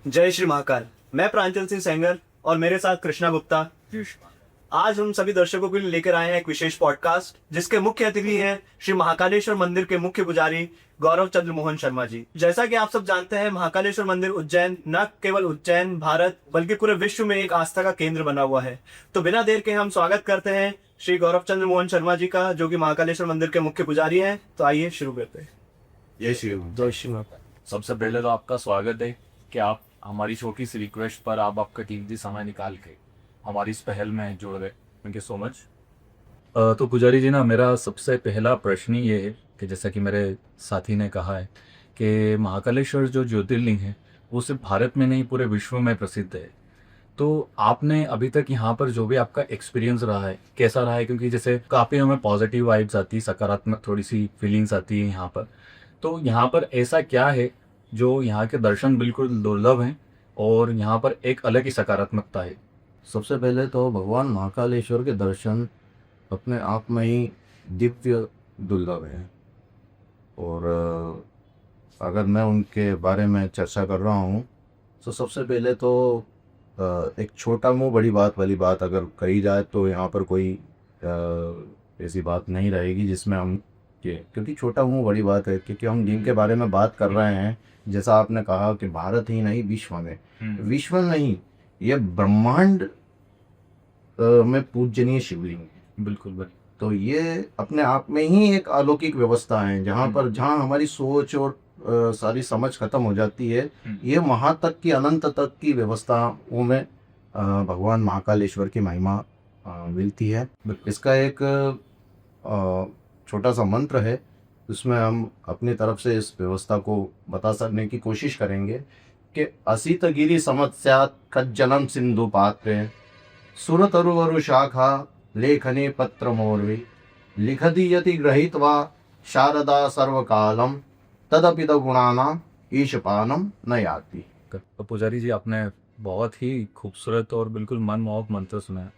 जय श्री महाकाल। मैं प्रांजल सिंह सेंगर और मेरे साथ कृष्णा गुप्ता। आज हम सभी दर्शकों के लिए लेकर आए हैं एक विशेष पॉडकास्ट जिसके मुख्य अतिथि हैं श्री महाकालेश्वर मंदिर के मुख्य पुजारी गौरव चंद्र मोहन शर्मा जी। जैसा कि आप सब जानते हैं, महाकालेश्वर मंदिर उज्जैन न केवल उज्जैन भारत बल्कि पूरे विश्व में एक आस्था का केंद्र बना हुआ है। तो बिना देर के हम स्वागत करते हैं श्री गौरव चंद्र मोहन शर्मा जी का, जो कि महाकालेश्वर मंदिर के मुख्य पुजारी हैं। तो आइए शुरू करते हैं। जय श्री राम। जय श्री महाकाल। सबसे पहले तो आपका स्वागत है कि आप हमारी छोटी सी रिक्वेस्ट पर आप आपका कीमती समय निकाल के हमारी इस पहल में जुड़ गए। Thank you so much. तो पुजारी जी ना, मेरा सबसे पहला प्रश्न ये है कि जैसा कि मेरे साथी ने कहा है कि महाकालेश्वर जो ज्योतिर्लिंग है वो सिर्फ भारत में नहीं पूरे विश्व में प्रसिद्ध है। तो आपने अभी तक यहाँ पर जो भी आपका एक्सपीरियंस रहा है कैसा रहा है? क्योंकि जैसे काफ़ी हमें पॉजिटिव वाइब्स आती है, सकारात्मक थोड़ी सी फीलिंग्स आती है यहाँ पर। तो यहाँ पर ऐसा क्या है जो यहाँ के दर्शन बिल्कुल दुर्लभ हैं और यहाँ पर एक अलग ही सकारात्मकता है? सबसे पहले तो भगवान महाकालेश्वर के दर्शन अपने आप में ही दिव्य दुर्लभ है। और अगर मैं उनके बारे में चर्चा कर रहा हूँ तो सबसे पहले तो एक छोटा मुँह बड़ी बात वाली बात अगर कही जाए तो यहाँ पर कोई ऐसी बात नहीं रहेगी जिसमें हम क्योंकि छोटा मुँह बड़ी बात है, क्योंकि हम जिनके बारे में बात कर रहे हैं, जैसा आपने कहा कि भारत ही नहीं विश्व में, विश्व नहीं ये ब्रह्मांड में पूजनीय शिवलिंग है। बिल्कुल। तो ये अपने आप में ही एक अलौकिक व्यवस्था है जहाँ हमारी सोच और सारी समझ खत्म हो जाती है। ये वहाँ तक की अनंत तक की व्यवस्थाओं में भगवान महाकालेश्वर की महिमा मिलती है। इसका एक छोटा सा मंत्र है, उसमें हम अपनी तरफ से इस व्यवस्था को बता सकने की कोशिश करेंगे कि असित गिरि समस्यात् खज्जलम सिंधु पात्रे सुरतरुवरु शाखा लेखने पत्र मोर्वे लिखति यति गृहीत्वा शारदा सर्वकालम तदपित गुणानाम ईशपानम न याति। तो पुजारी जी, आपने बहुत ही खूबसूरत और बिल्कुल मनमोहक मंत्र सुनाया।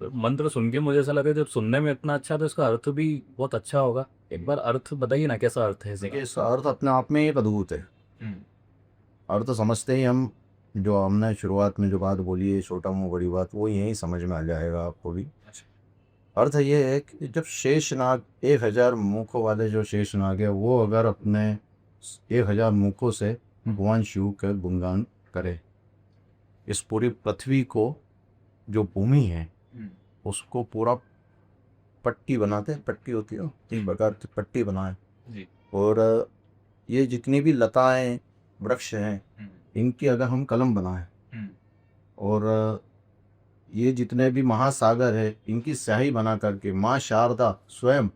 तो मंत्र सुन के मुझे ऐसा लगा जब सुनने में इतना अच्छा तो इसका अर्थ भी बहुत अच्छा होगा। एक बार अर्थ बताइए ना, कैसा अर्थ है इसका? देखिए, इसका अर्थ अपने आप में एक अद्भुत है। अर्थ समझते ही हम, जो हमने शुरुआत में जो बात बोली है, छोटा मुँह बड़ी बात, वो यही समझ में आ जाएगा आपको भी। अर्थ ये है कि जब शेषनाग 1000 मुखों वाले जो शेषनाग है वो अगर अपने 1000 मुखों से भगवान शिव का गुणगान करे, इस पूरी पृथ्वी को, जो भूमि है उसको पूरा पट्टी बनाते हैं, पट्टी होती है एक प्रकार की पट्टी बनाए, और ये जितनी भी लताएं वृक्ष हैं इनकी अगर हम कलम बनाएं, और ये जितने भी महासागर है इनकी स्याही बना करके माँ शारदा स्वयं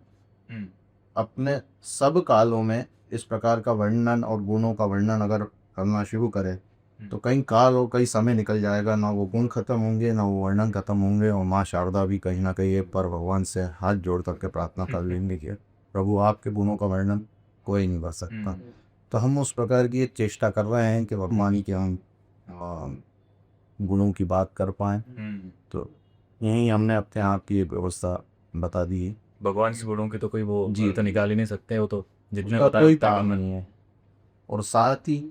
अपने सब कालों में इस प्रकार का वर्णन और गुणों का वर्णन अगर करना शुरू करे तो कई काल और कई समय निकल जाएगा, ना वो गुण खत्म होंगे ना वो वर्णन खत्म होंगे। और माँ शारदा भी कहीं ना कहीं पर भगवान से हाथ जोड़ करके प्रार्थना कर लेंगे कि प्रभु आपके गुणों का वर्णन कोई नहीं कर सकता। तो हम उस प्रकार की एक चेष्टा कर रहे हैं कि भगवान के हम गुणों की बात कर पाएँ। तो यही हमने अपने आप की एक व्यवस्था बता दी है। भगवान से गुणों की तो कोई वो जी तो निकाल ही नहीं सकते, वो तो जितने उसका बताया कोई उतना काम कम है। नहीं है। और साथ ही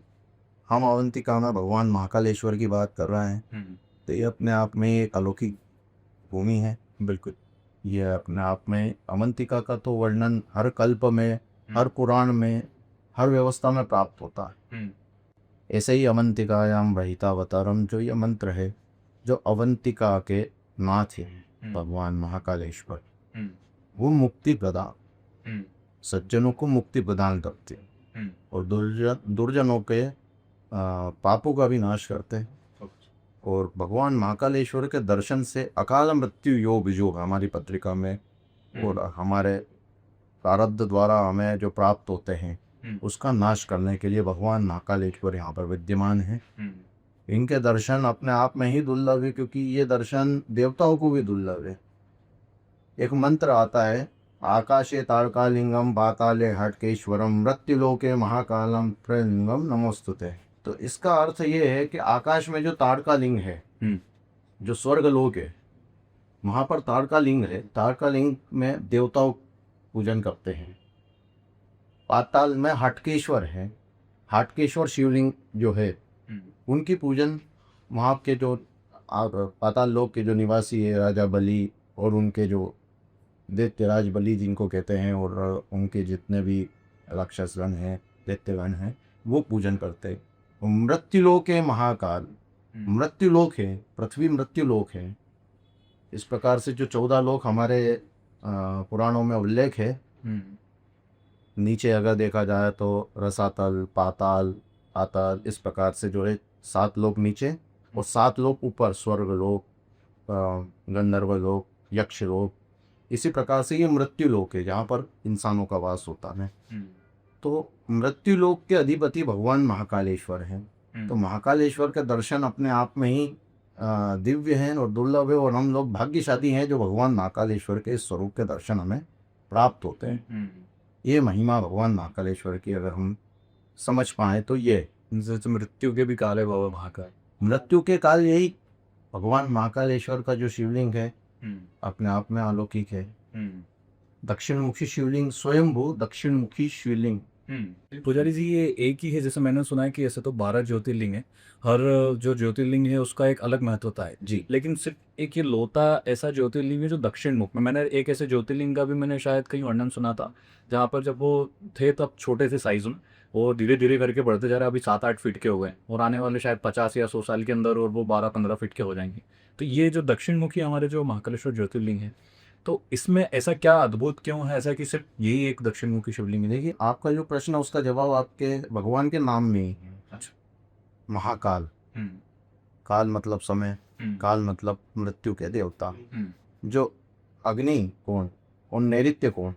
हम अवंतिका में भगवान महाकालेश्वर की बात कर रहे हैं, तो ये अपने आप में एक अलौकिक भूमि है। बिल्कुल। ये अपने आप में, अवंतिका का तो वर्णन हर कल्प में, हर पुराण में, हर व्यवस्था में प्राप्त होता है। ऐसे ही अवंतिकायाम वहितावतारम, जो ये मंत्र है, जो अवंतिका के नाथ है भगवान महाकालेश्वर, वो मुक्ति प्रदान, सज्जनों को मुक्ति प्रदान करते हैं और दुर्जनों के पापों का भी नाश करते हैं। और भगवान महाकालेश्वर के दर्शन से अकाल मृत्यु योग जो हमारी पत्रिका में और हमारे प्रारब्ध द्वारा हमें जो प्राप्त होते हैं उसका नाश करने के लिए भगवान महाकालेश्वर यहाँ पर विद्यमान है। इनके दर्शन अपने आप में ही दुर्लभ है, क्योंकि ये दर्शन देवताओं को भी दुर्लभ है। एक मंत्र आता है, आकाशे तारकालिंगम पाताले हटकेश्वरम मृत्युलोके महाकालम प्रलिंगम नमोस्तुते। तो इसका अर्थ ये है कि आकाश में जो तारकालिंग है, जो स्वर्गलोक है, वहाँ पर तारकालिंग है। तारकालिंग में देवताओं पूजन करते हैं। पाताल में हटकेश्वर है। हाटकेश्वर शिवलिंग जो है उनकी पूजन वहाँ के जो पाताल लोक के जो निवासी है राजा बलि और उनके जो दैत्यराज बलि जिनको कहते हैं और उनके जितने भी राक्षसगण हैं दैत्यगण हैं वो पूजन करते हैं। मृत्युलोक है महाकाल, मृत्युलोक है, पृथ्वी मृत्युलोक है। इस प्रकार से जो 14 लोक हमारे पुराणों में उल्लेख है, नीचे अगर देखा जाए तो रसातल, पाताल, आताल, इस प्रकार से जो है 7 लोक नीचे और 7 लोक ऊपर, स्वर्ग लोक, गंधर्व लोक, यक्ष लोक। इसी प्रकार से ये मृत्यु लोक है जहाँ पर इंसानों का वास होता है। तो मृत्यु लोक के अधिपति भगवान महाकालेश्वर हैं। तो महाकालेश्वर के दर्शन अपने आप में ही दिव्य हैं और दुर्लभ है, और हम लोग भाग्यशाली हैं जो भगवान महाकालेश्वर के स्वरूप के दर्शन हमें प्राप्त होते हैं। ये महिमा भगवान महाकालेश्वर की अगर हम समझ पाए तो ये जैसे मृत्यु के भी काल है बाबा महाकाल। मृत्यु के काल यही भगवान महाकालेश्वर का जो शिवलिंग है अपने आप में अलौकिक है। दक्षिण मुखी शिवलिंग, स्वयंभू दक्षिण मुखी शिवलिंग। पुजारी जी ये एक ही है? जैसे मैंने सुना है कि ऐसे तो 12 ज्योतिर्लिंग है, हर जो ज्योतिर्लिंग है उसका एक अलग महत्व होता है जी। लेकिन सिर्फ एक ये लोता ऐसा ज्योतिर्लिंग है जो दक्षिण मुख में। मैंने एक ऐसे ज्योतिर्लिंग का भी मैंने शायद कहीं वर्णन सुना था जहाँ पर जब वो थे तब छोटे थे साइज में, वो धीरे धीरे करके बढ़ते जा रहे हैं, अभी 7-8 फीट के हो गए और आने वाले शायद 50 या 100 साल के अंदर और वो 12-15 फीट के हो जाएंगे। तो ये जो दक्षिण मुखी हमारे जो महाकालेश्वर ज्योतिर्लिंग है, तो इसमें ऐसा क्या अद्भुत क्यों है ऐसा कि सिर्फ यही एक दक्षिण मुखी शिवलिंग है? देखिए, आपका जो प्रश्न है उसका जवाब आपके भगवान के नाम में ही है। अच्छा। महाकाल, काल मतलब समय, काल मतलब मृत्यु के देवता। जो अग्नि कोण और नैऋत्य कोण,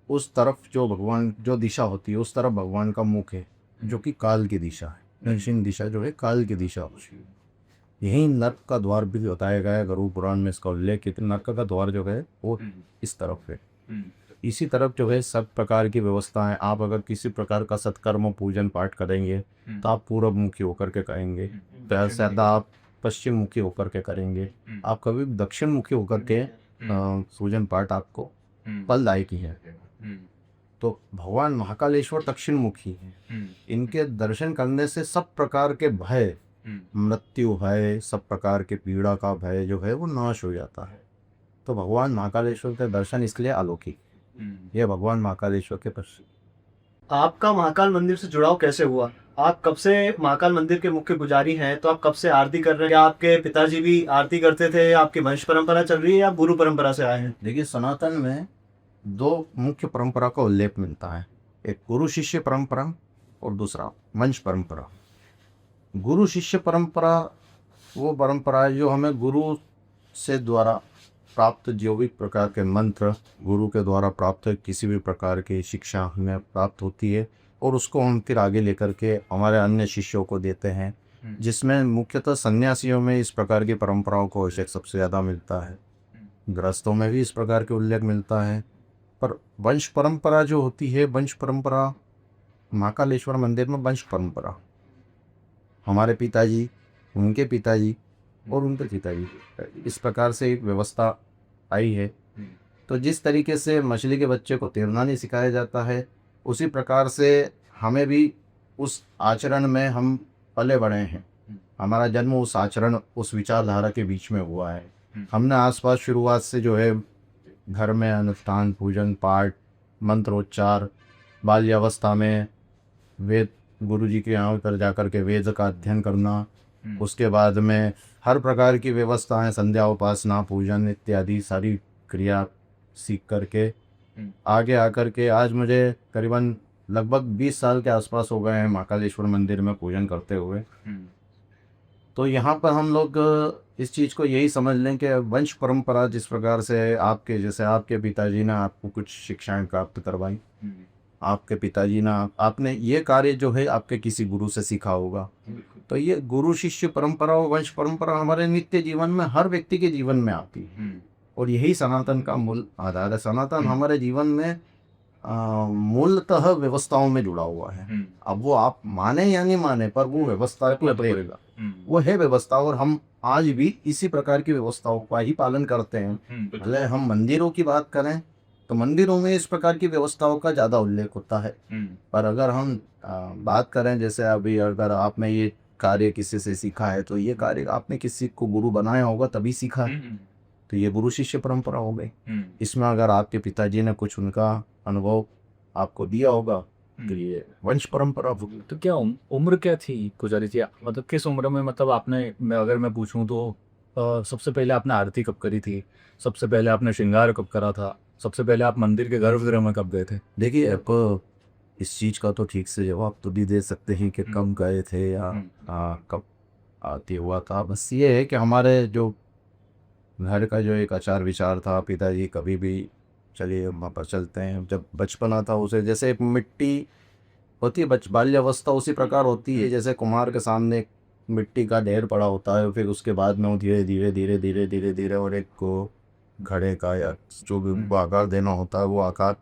उस तरफ जो भगवान जो दिशा होती है उस तरफ भगवान का मुख है जो कि काल की दिशा है। दक्षिण दिशा जो है काल की दिशा होती है। यही नर्क का द्वार भी बताया गया है, गरुड़ पुराण में इसका उल्लेख है। नर्क का द्वार जो है वो इस तरफ है। इसी तरफ जो है सब प्रकार की व्यवस्थाएं, आप अगर किसी प्रकार का सत्कर्म पूजन पाठ करेंगे तो आप पूर्व मुखी होकर के करेंगे, तो ज्यादा आप पश्चिम मुखी होकर के करेंगे। आप कभी दक्षिण मुखी होकर के पूजन पाठ आपको फलदायक है। तो भगवान महाकालेश्वर दक्षिण मुखी है। इनके दर्शन करने से सब प्रकार के भय, मृत्यु भय, सब प्रकार के पीड़ा का भय जो है वो नाश हो जाता है। तो भगवान महाकालेश्वर के दर्शन इसलिए अलौकिक। ये भगवान महाकालेश्वर के प्रसिद्ध। आपका महाकाल मंदिर से जुड़ाव कैसे हुआ? आप कब से महाकाल मंदिर के मुख्य पुजारी हैं, तो आप कब से आरती कर रहे हैं? क्या आपके पिताजी भी आरती करते थे? आपकी वंश परंपरा चल रही है या गुरु परंपरा से आए हैं? देखिए, सनातन में 2 मुख्य परंपरा का उल्लेख मिलता है, एक गुरु शिष्य परंपरा और दूसरा वंश परंपरा। गुरु शिष्य परंपरा वो परंपरा है जो हमें गुरु से द्वारा प्राप्त जो भी प्रकार के मंत्र, गुरु के द्वारा प्राप्त किसी भी प्रकार की शिक्षा हमें प्राप्त होती है और उसको हम फिर आगे लेकर के हमारे अन्य शिष्यों को देते हैं, जिसमें मुख्यतः सन्यासियों में इस प्रकार की परंपराओं को उल्लेख सबसे ज़्यादा मिलता है। गृहस्थों में भी इस प्रकार के उल्लेख मिलता है। पर वंश परंपरा जो होती है, वंश परंपरा महाकालेश्वर मंदिर में वंश परंपरा, हमारे पिताजी, उनके पिताजी और उनके पिताजी, इस प्रकार से एक व्यवस्था आई है। तो जिस तरीके से मछली के बच्चे को तैरना नहीं सिखाया जाता है, उसी प्रकार से हमें भी उस आचरण में हम पले बढ़े हैं। हमारा जन्म उस आचरण, उस विचारधारा के बीच में हुआ है। हमने आसपास शुरुआत से जो है घर में अनुष्ठान, पूजन पाठ, मंत्रोच्चार, बाल्यावस्था में वेद, गुरु जी के यहाँ पर जाकर के वेद का अध्ययन करना, उसके बाद में हर प्रकार की व्यवस्थाएं, संध्या, उपासना, पूजन इत्यादि सारी क्रिया सीख करके आगे आकर के आज मुझे करीबन लगभग 20 साल के आसपास हो गए हैं महाकालेश्वर मंदिर में पूजन करते हुए। तो यहाँ पर हम लोग इस चीज़ को यही समझ लें कि वंश परंपरा जिस प्रकार से आपके, जैसे आपके पिताजी ने आपको कुछ शिक्षाएं प्राप्त करवाई, आपके पिताजी ने, आपने ये कार्य जो है आपके किसी गुरु से सीखा होगा। तो ये गुरु शिष्य परंपरा और वंश परंपरा हमारे नित्य जीवन में, हर व्यक्ति के जीवन में आती है और यही सनातन का मूल आधार है। सनातन हमारे जीवन में मूलतः व्यवस्थाओं में जुड़ा हुआ है। अब वो आप माने या नहीं माने, पर वो व्यवस्था को रहेगा, वो है व्यवस्था। और हम आज भी इसी प्रकार की व्यवस्थाओं का ही पालन करते हैं। भले हम मंदिरों की बात करें तो मंदिरों में इस प्रकार की व्यवस्थाओं का ज़्यादा उल्लेख होता है, पर अगर हम बात करें, जैसे अभी अगर आपने ये कार्य किसी से सीखा है तो ये कार्य आपने किसी को गुरु बनाया होगा तभी सीखा है, तो ये गुरु शिष्य परंपरा हो गई। इसमें अगर आपके पिताजी ने कुछ उनका अनुभव आपको दिया होगा तो ये वंश परंपरा होगी। तो क्या उम्र क्या थी पुजारी जी, मतलब किस उम्र में, मतलब आपने, अगर मैं पूछूं तो सबसे पहले आपने आरती कब करी थी, सबसे पहले आपने श्रृंगार कब करा था, सबसे पहले आप मंदिर के गर्भगृह में कब गए थे? देखिए अब इस चीज़ का तो ठीक से जवाब तो नहीं दे सकते हैं कि कब गए थे या कब आती हुआ था। बस ये है कि हमारे जो घर का जो एक आचार विचार था, पिताजी कभी भी चलिए वहाँ पर चलते हैं, जब बचपना था उसे जैसे एक मिट्टी होती है बाल्यावस्था उसी प्रकार होती है, जैसे कुम्हार के सामने एक मिट्टी का ढेर पड़ा होता है, फिर उसके बाद में वो धीरे धीरे धीरे धीरे धीरे धीरे और एक को घड़े का या जो भी उनको आकार देना होता है वो आकार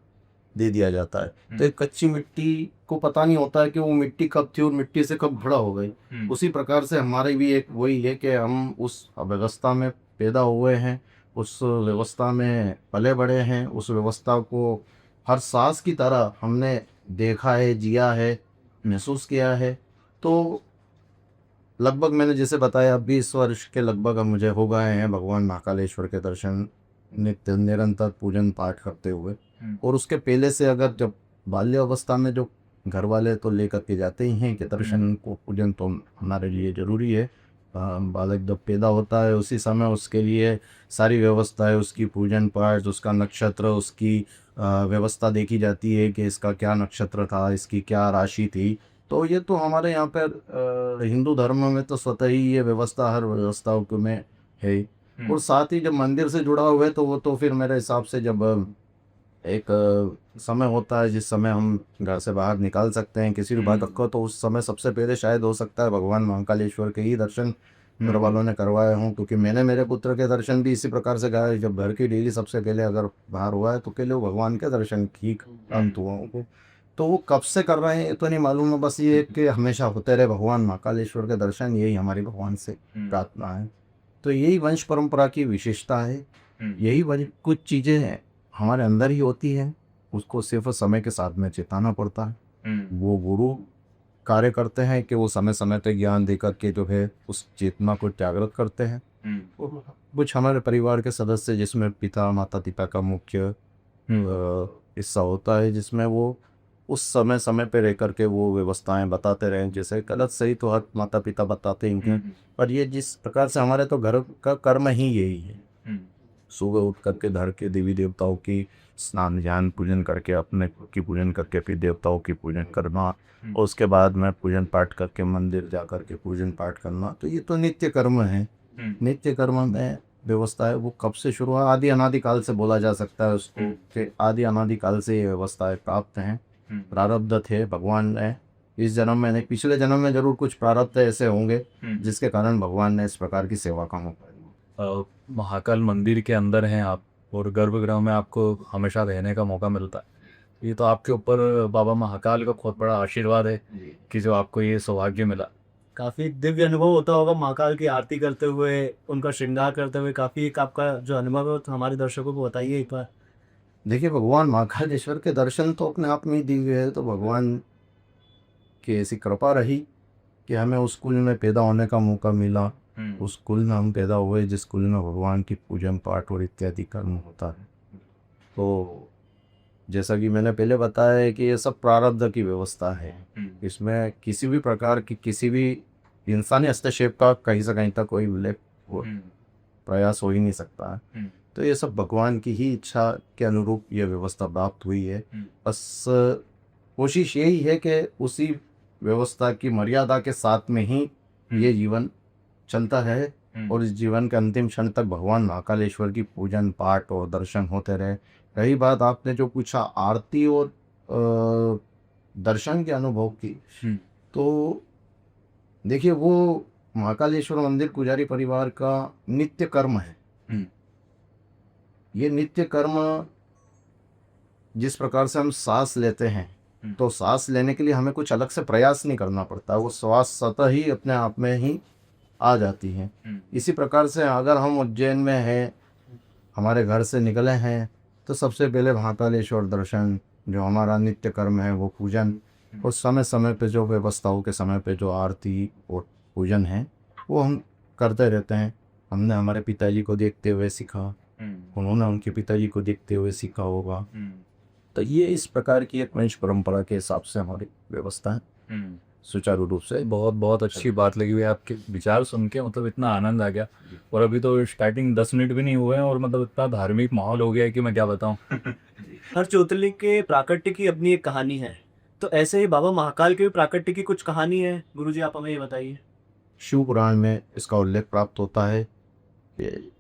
दे दिया जाता है। तो एक कच्ची मिट्टी को पता नहीं होता है कि वो मिट्टी कब थी और मिट्टी से कब बड़ा हो गई। उसी प्रकार से हमारे भी एक वही है कि हम उस व्यवस्था में पैदा हुए हैं, उस व्यवस्था में पले बड़े हैं, उस व्यवस्था को हर सांस की तरह हमने देखा है, जिया है, महसूस किया है। तो लगभग मैंने जैसे बताया 20 वर्ष के लगभग अब मुझे हो गए हैं भगवान महाकालेश्वर के दर्शन नित्य निरंतर पूजन पाठ करते हुए। और उसके पहले से अगर जब बाल्यावस्था में जो घर वाले तो लेकर के जाते ही हैं कि दर्शन को पूजन तो हमारे लिए ज़रूरी है। बालक जब पैदा होता है उसी समय उसके लिए सारी व्यवस्था है, उसकी पूजन पाठ, उसका नक्षत्र, उसकी व्यवस्था देखी जाती है कि इसका क्या नक्षत्र था, इसकी क्या राशि थी। तो ये तो हमारे यहाँ पर हिंदू धर्म में तो स्वतः ही ये व्यवस्था हर व्यवस्थाओं में है। और साथ ही जब मंदिर से जुड़ा हुआ है तो वो तो फिर मेरे हिसाब से जब एक समय होता है जिस समय हम घर से बाहर निकाल सकते हैं किसी भी बात को, तो उस समय सबसे पहले शायद हो सकता है भगवान महाकालेश्वर के ही दर्शन घर वालों ने करवाए हों। क्योंकि मैंने मेरे पुत्र के दर्शन भी इसी प्रकार से कहा, जब घर की डेली सबसे पहले अगर बाहर हुआ है तो पहले वो भगवान के दर्शन की अंत हुआ उनको। तो वो कब से कर रहे हैं ये तो नहीं मालूम है, बस ये कि हमेशा होते रहे भगवान महाकालेश्वर के दर्शन, यही हमारी भगवान से प्रार्थना है। तो यही वंश परंपरा की विशेषता है, यही कुछ चीज़ें हमारे अंदर ही होती हैं, उसको सिर्फ समय के साथ में चेताना पड़ता है। वो गुरु कार्य करते हैं कि वो समय समय पे ज्ञान देकर के जो है उस चेतना को जागृत करते हैं। और कुछ हमारे परिवार के सदस्य जिसमें पिता माता पिता का मुख्य हिस्सा होता है, जिसमें वो उस समय समय पे रह कर के वो व्यवस्थाएं बताते रहे। जैसे गलत सही तो हर माता पिता बताते हैं, पर ये जिस प्रकार से हमारे तो घर का कर्म ही यही है, सुबह उठ करके घर के देवी देवताओं की स्नान ध्यान पूजन करके अपने की पूजन करके फिर देवताओं की पूजन करना, और उसके बाद में पूजन पाठ करके मंदिर जा कर के पूजन पाठ करना। तो ये तो नित्य कर्म है। नित्य कर्म में व्यवस्था है वो कब से शुरू हुआ, आदि अनादि काल से बोला जा सकता है उसको कि आदि अनादि काल से ये व्यवस्थाएं प्राप्त हैं। प्रारब्ध थे भगवान ने इस जन्म में नहीं, पिछले जन्म में जरूर कुछ प्रारब्ध ऐसे होंगे जिसके कारण भगवान ने इस प्रकार की सेवा का मौका दिया। महाकाल मंदिर के अंदर हैं आप और गर्भगृह में आपको हमेशा रहने का मौका मिलता है। ये तो आपके ऊपर बाबा महाकाल का बहुत बड़ा आशीर्वाद है कि जो आपको ये सौभाग्य मिला। काफी दिव्य अनुभव होता होगा महाकाल की आरती करते हुए, उनका श्रृंगार करते हुए। काफी एक आपका जो अनुभव है तो हमारे दर्शकों को बताइए एक बार। देखिए भगवान महाकालेश्वर के दर्शन तो अपने आप में ही दिव्य है। तो भगवान की ऐसी कृपा रही कि हमें उस कुल में पैदा होने का मौका मिला। उस कुल में हम पैदा हुए जिस कुल में भगवान की पूजन पाठ और इत्यादि कर्म होता है। तो जैसा कि मैंने पहले बताया है कि ये सब प्रारब्ध की व्यवस्था है, इसमें किसी भी प्रकार की किसी भी इंसानी हस्तक्षेप का कहीं से कहीं तक कोई विलेप प्रयास हो ही नहीं सकता है। तो ये सब भगवान की ही इच्छा के अनुरूप ये व्यवस्था प्राप्त हुई है। बस कोशिश यही है कि उसी व्यवस्था की मर्यादा के साथ में ही ये जीवन चलता है और इस जीवन के अंतिम क्षण तक भगवान महाकालेश्वर की पूजन पाठ और दर्शन होते रहे। रही बात आपने जो पूछा आरती और दर्शन के अनुभव की, तो देखिए वो महाकालेश्वर मंदिर पुजारी परिवार का नित्य कर्म है। ये नित्य कर्म जिस प्रकार से हम सांस लेते हैं, तो सांस लेने के लिए हमें कुछ अलग से प्रयास नहीं करना पड़ता, वो श्वास स्वतः ही अपने आप में ही आ जाती है। इसी प्रकार से अगर हम उज्जैन में हैं, हमारे घर से निकले हैं, तो सबसे पहले महाकालेश्वर दर्शन जो हमारा नित्य कर्म है वो पूजन, और समय समय पे जो व्यवस्थाओं के समय पे जो आरती और पूजन है वो हम करते रहते हैं। हमने हमारे पिताजी को देखते हुए सीखा, उन्होंने उनके पिताजी को देखते हुए सीखा होगा। तो ये इस प्रकार की एक वंश परंपरा के हिसाब से हमारी व्यवस्था है सुचारू रूप से। बहुत बहुत अच्छी बात लगी हुई आपके विचार सुन के, मतलब इतना आनंद आ गया। और अभी तो स्टार्टिंग 10 मिनट भी नहीं हुए हैं और मतलब इतना धार्मिक माहौल हो गया है कि मैं क्या बताऊं। हर ज्योतिर्लिंग के प्राकट्य की अपनी एक कहानी है, तो ऐसे ही बाबा महाकाल के भी प्राकट्य की कुछ कहानी है। गुरुजी आप हमें ये बताइए। शिव पुराण में इसका उल्लेख प्राप्त होता है कि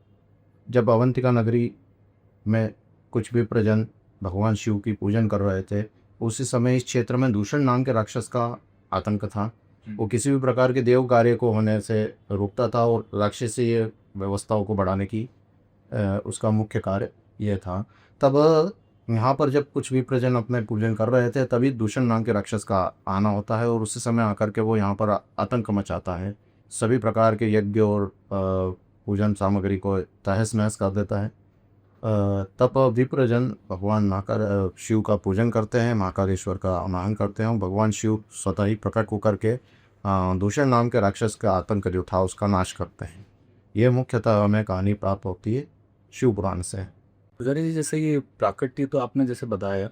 जब अवंतिका नगरी में कुछ भी प्रजन भगवान शिव की पूजन कर रहे थे, उसी समय इस क्षेत्र में दूषण नाम के राक्षस का आतंक था। वो किसी भी प्रकार के देव कार्य को होने से रोकता था और राक्षसीय व्यवस्थाओं को बढ़ाने की उसका मुख्य कार्य यह था। तब यहाँ पर जब कुछ भी प्रजन अपने पूजन कर रहे थे तभी दूषण नाम के राक्षस का आना होता है और उसी समय आकर के वो यहाँ पर आतंक मचाता है, सभी प्रकार के यज्ञ और पूजन सामग्री को तहस नहस कर देता है। तब विप्रजन भगवान महाकाल शिव का पूजन करते हैं, महाकालेश्वर का आवाहन करते हैं। भगवान शिव स्वतः ही प्रकट होकर के दूषण नाम के राक्षस का आतंक जो था उसका नाश करते हैं। ये मुख्यतः हमें कहानी प्राप्त होती है शिव पुराण से। पुजारी जी, जैसे ये प्राकट्य तो आपने जैसे बताया,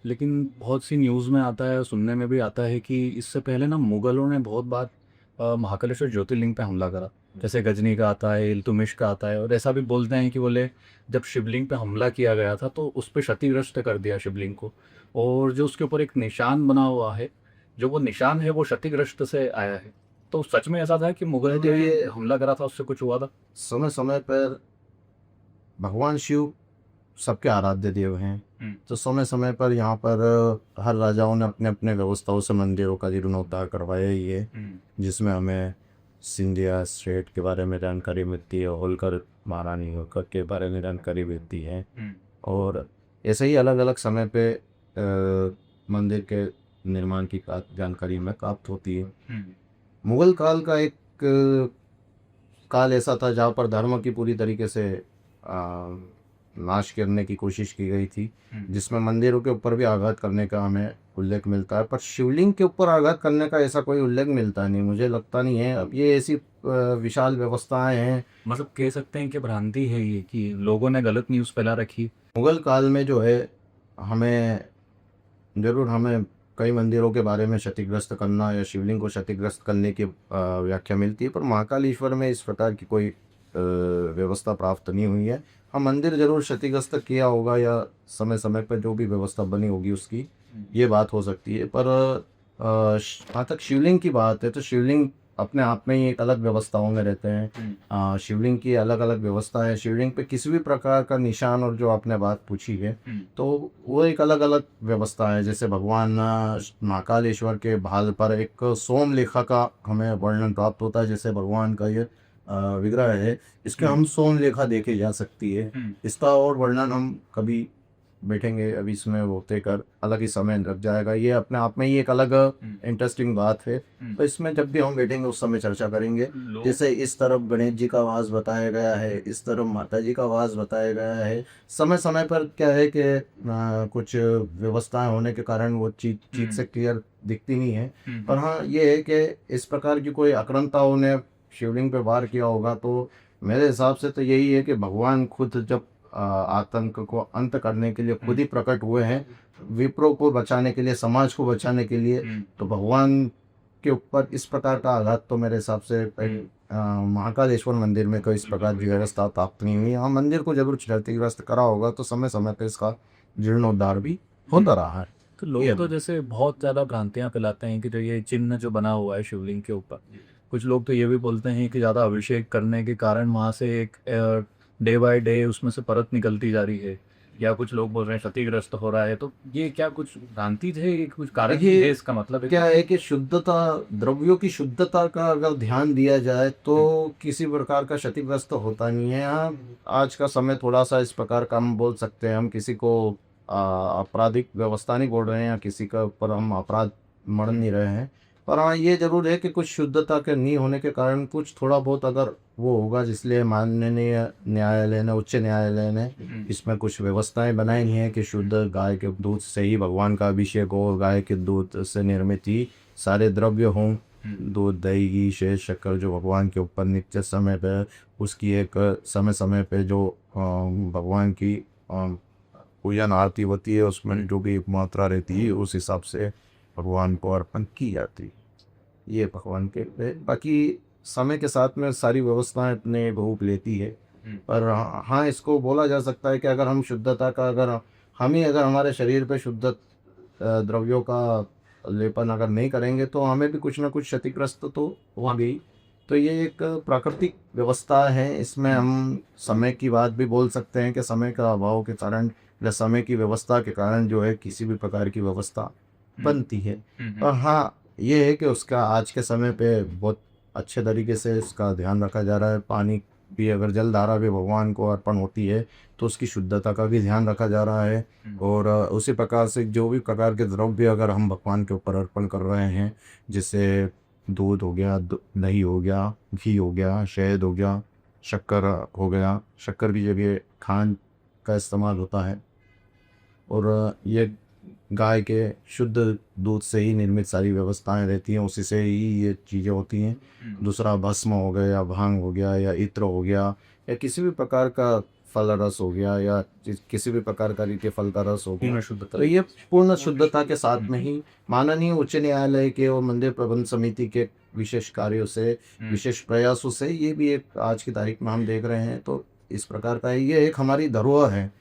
लेकिन बहुत सी न्यूज़ में आता है, सुनने में भी आता है कि इससे पहले ना मुगलों ने बहुत बार महाकालेश्वर ज्योतिर्लिंग पे हमला करा। जैसे गजनी का आता है, इल्तुतमिश का आता है, और ऐसा भी बोलते हैं कि बोले जब शिवलिंग पे हमला किया गया था तो उस पर क्षतिग्रस्त कर दिया शिवलिंग को, और जो उसके ऊपर एक निशान बना हुआ है, जो वो निशान है वो क्षतिग्रस्त से आया है। तो सच में ऐसा था कि मुगल ने ये हमला करा था उससे कुछ हुआ था? समय समय पर भगवान शिव सबके आराध्य देव हैं, तो समय समय पर यहाँ पर हर राजाओं ने अपने अपने व्यवस्थाओं से मंदिरों का जीर्णोद्धार करवाया ही है, जिसमें हमें सिंधिया स्टेट के बारे में जानकारी मिलती है, होलकर महारानी होलकर के बारे में जानकारी मिलती है, और ऐसे ही अलग अलग समय पे मंदिर के निर्माण की जानकारी हमें प्राप्त होती है। मुगल काल का एक काल ऐसा था जहाँ पर धर्म की पूरी तरीके से नाश करने की कोशिश की गई थी, जिसमें मंदिरों के ऊपर भी आघात करने का हमें उल्लेख मिलता है, पर शिवलिंग के ऊपर आघात करने का ऐसा कोई उल्लेख मिलता नहीं, मुझे लगता नहीं है। अब ये ऐसी विशाल व्यवस्थाएं हैं, मतलब कह सकते हैं कि भ्रांति है ये, कि लोगों ने गलत न्यूज़ फैला रखी। मुगल काल में जो है हमें कई मंदिरों के बारे में क्षतिग्रस्त करना या शिवलिंग को क्षतिग्रस्त करने की व्याख्या मिलती है, पर महाकालेश्वर में इस प्रकार की कोई व्यवस्था प्राप्त नहीं हुई है। हाँ, मंदिर जरूर क्षतिग्रस्त किया होगा या समय समय पर जो भी व्यवस्था बनी होगी उसकी ये बात हो सकती है, पर जहाँ तक शिवलिंग की बात है तो शिवलिंग अपने आप में ही एक अलग व्यवस्थाओं में रहते हैं। शिवलिंग की अलग अलग व्यवस्था है। शिवलिंग पे किसी भी प्रकार का निशान, और जो आपने बात पूछी है तो वो एक अलग अलग व्यवस्था है। जैसे भगवान महाकालेश्वर के भाल पर एक सोमलेखा का हमें वर्णन प्राप्त होता है, जैसे भगवान का ये विग्रह है, इसके हम सोमलेखा देखे जा सकती है। इसका और वर्णन हम कभी बैठेंगे, अभी इसमें होते कर अलग ही समय लग जाएगा, ये अपने आप में ही एक अलग इंटरेस्टिंग बात है। तो इसमें जब भी हम बैठेंगे उस समय चर्चा करेंगे। जैसे इस तरफ गणेश जी का वास बताया गया है, इस तरफ माता जी का वास बताया गया है। समय समय पर क्या है कि कुछ व्यवस्थाएं होने के कारण वो चीज से क्लियर दिखती नहीं है, पर हाँ ये है कि इस प्रकार की कोई आक्रांताओं ने शिवलिंग पे वार किया होगा, तो मेरे हिसाब से तो यही है कि भगवान खुद जब आतंक को अंत करने के लिए खुद ही प्रकट हुए हैं, विप्रो को बचाने के लिए, समाज को बचाने के लिए, तो भगवान के ऊपर इस प्रकार का आघात तो मेरे हिसाब से महाकालेश्वर मंदिर में कोई इस प्रकार की व्यवस्था प्राप्त नहीं हुई। हाँ, मंदिर को जरूर क्षतिग्रस्त करा होगा, तो समय समय पर इसका जीर्णोद्धार भी होता रहा है। तो लोग तो जैसे बहुत ज़्यादा भ्रांतियाँ फैलाते हैं कि जो ये चिन्ह जो बना हुआ है शिवलिंग के ऊपर, कुछ लोग तो ये भी बोलते हैं कि ज़्यादा अभिषेक करने के कारण वहाँ से एक डे बाय डे उसमें से परत निकलती जा रही है, या कुछ लोग बोल रहे हैं क्षतिग्रस्त हो रहा है। तो ये क्या कुछ भ्रांति थे, कुछ कारण है इसका? मतलब क्या है कि शुद्धता, द्रव्यों की शुद्धता का अगर ध्यान दिया जाए तो किसी प्रकार का क्षतिग्रस्त होता नहीं है। हाँ, आज का समय थोड़ा सा इस प्रकार का हम बोल सकते हैं, हम किसी को आपराधिक व्यवस्था नहीं बोल रहे हैं या किसी का ऊपर हम अपराध मढ़ नहीं रहे हैं, पर हाँ ये जरूर है कि कुछ शुद्धता के नहीं होने के कारण कुछ थोड़ा बहुत अगर वो होगा, जिसलिए माननीय न्यायालय ने, उच्च न्यायालय ने इसमें कुछ व्यवस्थाएं बनाई हैं कि शुद्ध गाय के दूध से ही भगवान का अभिषेक हो, गाय के दूध से निर्मित ही सारे द्रव्य हों, दूध दही घी शहद शक्कर जो भगवान के ऊपर नित्य समय पे उसकी एक समय समय पे जो भगवान की पूजन आरती होती है उसमें जो भी मात्रा रहती है उस हिसाब से भगवान को अर्पण की जाती है। ये भगवान के बाकी समय के साथ में सारी व्यवस्थाएं अपने रूप लेती है। पर हाँ इसको बोला जा सकता है कि अगर हम शुद्धता का अगर हमारे शरीर पे शुद्ध द्रव्यों का लेपन अगर नहीं करेंगे तो हमें भी कुछ ना कुछ क्षतिग्रस्त तो होंगे। तो ये एक प्राकृतिक व्यवस्था है, इसमें हम समय की बात भी बोल सकते हैं कि समय का अभाव के कारण या समय की व्यवस्था के कारण जो है किसी भी प्रकार की व्यवस्था बनती है। और हाँ ये है कि उसका आज के समय पे बहुत अच्छे तरीके से इसका ध्यान रखा जा रहा है। पानी भी अगर जल धारा भी भगवान को अर्पण होती है तो उसकी शुद्धता का भी ध्यान रखा जा रहा है। और उसी प्रकार से जो भी प्रकार के द्रव्य अगर हम भगवान के ऊपर अर्पण कर रहे हैं जैसे दूध हो गया दही हो गया घी हो गया शहद हो गया शक्कर हो गया, शक्कर की जगह खांड का इस्तेमाल होता है। और ये गाय के शुद्ध दूध से ही निर्मित सारी व्यवस्थाएं रहती हैं, उसी से ही ये चीज़ें होती हैं। दूसरा भस्म हो गया या भांग हो गया या इत्र हो गया या किसी भी प्रकार का फल रस हो गया या किसी भी प्रकार का रीति फल का रस हो गया, तो ये पूर्ण शुद्धता के साथ में ही माननीय उच्च न्यायालय के और मंदिर प्रबंध समिति के विशेष कार्यों से विशेष प्रयासों से ये भी एक आज की तारीख में हम देख रहे हैं। तो इस प्रकार का ये एक हमारी धरोहर है।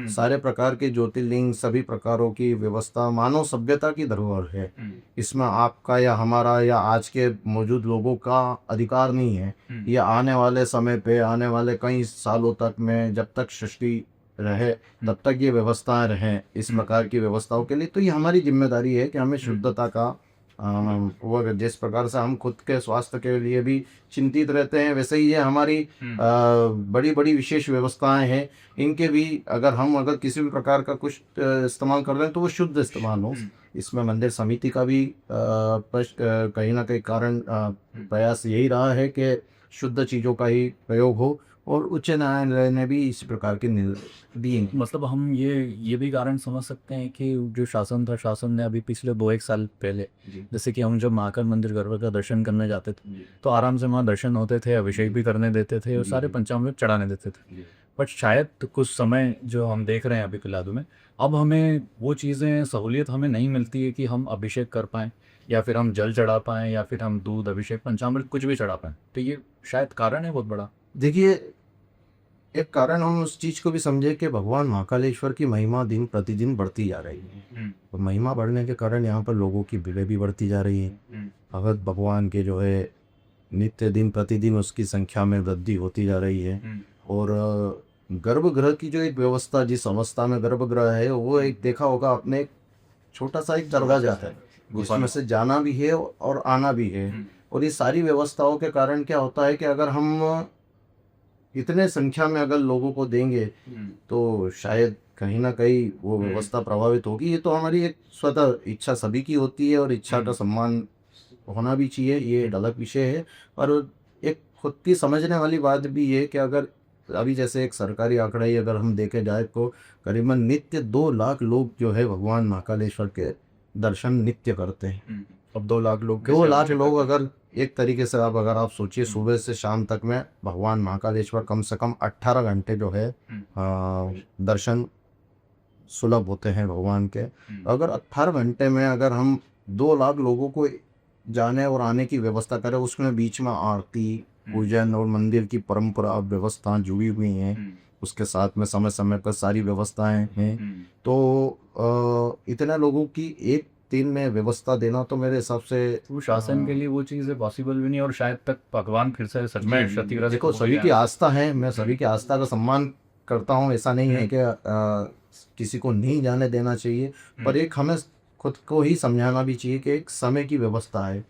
सारे प्रकार के ज्योतिर्लिंग सभी प्रकारों की व्यवस्था मानव सभ्यता की धरोहर है। इसमें आपका या हमारा या आज के मौजूद लोगों का अधिकार नहीं है। ये आने वाले समय पे आने वाले कई सालों तक में जब तक सृष्टि रहे तब तक ये व्यवस्थाएं रहें इस प्रकार की व्यवस्थाओं के लिए। तो ये हमारी जिम्मेदारी है कि हमें शुद्धता का वो जिस प्रकार से हम खुद के स्वास्थ्य के लिए भी चिंतित रहते हैं वैसे ही ये हमारी बड़ी बड़ी विशेष व्यवस्थाएं हैं। इनके भी अगर किसी भी प्रकार का कुछ इस्तेमाल कर रहे हैं तो वो शुद्ध इस्तेमाल हो। इसमें मंदिर समिति का भी कहीं ना कहीं कारण प्रयास यही रहा है कि शुद्ध चीज़ों का ही प्रयोग हो और उच्च न्यायालय ने भी इस प्रकार के निर्णय दिए। मतलब हम ये भी कारण समझ सकते हैं कि जो शासन ने अभी पिछले 2-1 साल पहले जैसे कि हम जब महाकाल मंदिर गर्भ का दर्शन करने जाते थे तो आराम से वहाँ दर्शन होते थे, अभिषेक भी करने देते थे और सारे पंचामृत चढ़ाने देते थे। बट शायद कुछ समय जो हम देख रहे हैं अभी फिलहाल में अब हमें वो चीज़ें सहूलियत हमें नहीं मिलती है कि हम अभिषेक कर पाएँ या फिर हम जल चढ़ा पाएँ या फिर हम दूध अभिषेक पंचामृत कुछ भी चढ़ा पाएँ। तो ये शायद कारण है बहुत बड़ा। देखिए एक कारण हम उस चीज को भी समझे कि भगवान महाकालेश्वर की महिमा दिन प्रतिदिन बढ़ती जा रही है। और महिमा बढ़ने के कारण यहाँ पर लोगों की भीड़ भी बढ़ती जा रही है। भगत भगवान के जो है नित्य दिन प्रतिदिन उसकी संख्या में वृद्धि होती जा रही है। और गर्भगृह की जो एक व्यवस्था जिस अवस्था में गर्भगृह है वो एक देखा होगा आपने एक छोटा सा एक दरगाह जाता है जिसमें से जाना भी है और आना भी है। और ये सारी व्यवस्थाओं के कारण क्या होता है कि अगर हम इतने संख्या में अगर लोगों को देंगे तो शायद कहीं ना कहीं वो व्यवस्था प्रभावित होगी। ये तो हमारी एक स्वतः इच्छा सभी की होती है और इच्छा का सम्मान होना भी चाहिए, ये एक अलग विषय है। और एक खुद की समझने वाली बात भी है कि अगर अभी जैसे एक सरकारी आंकड़ा ही अगर हम देखे जाए तो करीबन नित्य 2 लाख लोग जो है भगवान महाकालेश्वर के दर्शन नित्य करते हैं। अब 2 लाख लोग 2 लाख लोग अगर एक तरीके से अगर आप सोचिए सुबह से शाम तक में भगवान महाकालेश्वर कम से कम 18 घंटे जो है दर्शन सुलभ होते हैं भगवान के। अगर 18 घंटे में अगर हम 2 लाख लोगों को जाने और आने की व्यवस्था करें उसमें बीच में आरती पूजन और मंदिर की परंपरा व्यवस्था जुड़ी हुई हैं उसके साथ में समय समय पर सारी व्यवस्थाएं हैं। तो इतने लोगों की एक दिन में व्यवस्था देना तो मेरे हिसाब से वो शासन के लिए वो चीज़ पॉसिबल भी नहीं और शायद तक भगवान फिर से सच में क्षतिग्रस्त देखो सभी की आस्था है, मैं सभी की आस्था का सम्मान करता हूँ। ऐसा नहीं है कि किसी को नहीं जाने देना चाहिए, पर एक हमें खुद को ही समझाना भी चाहिए कि एक समय की व्यवस्था है।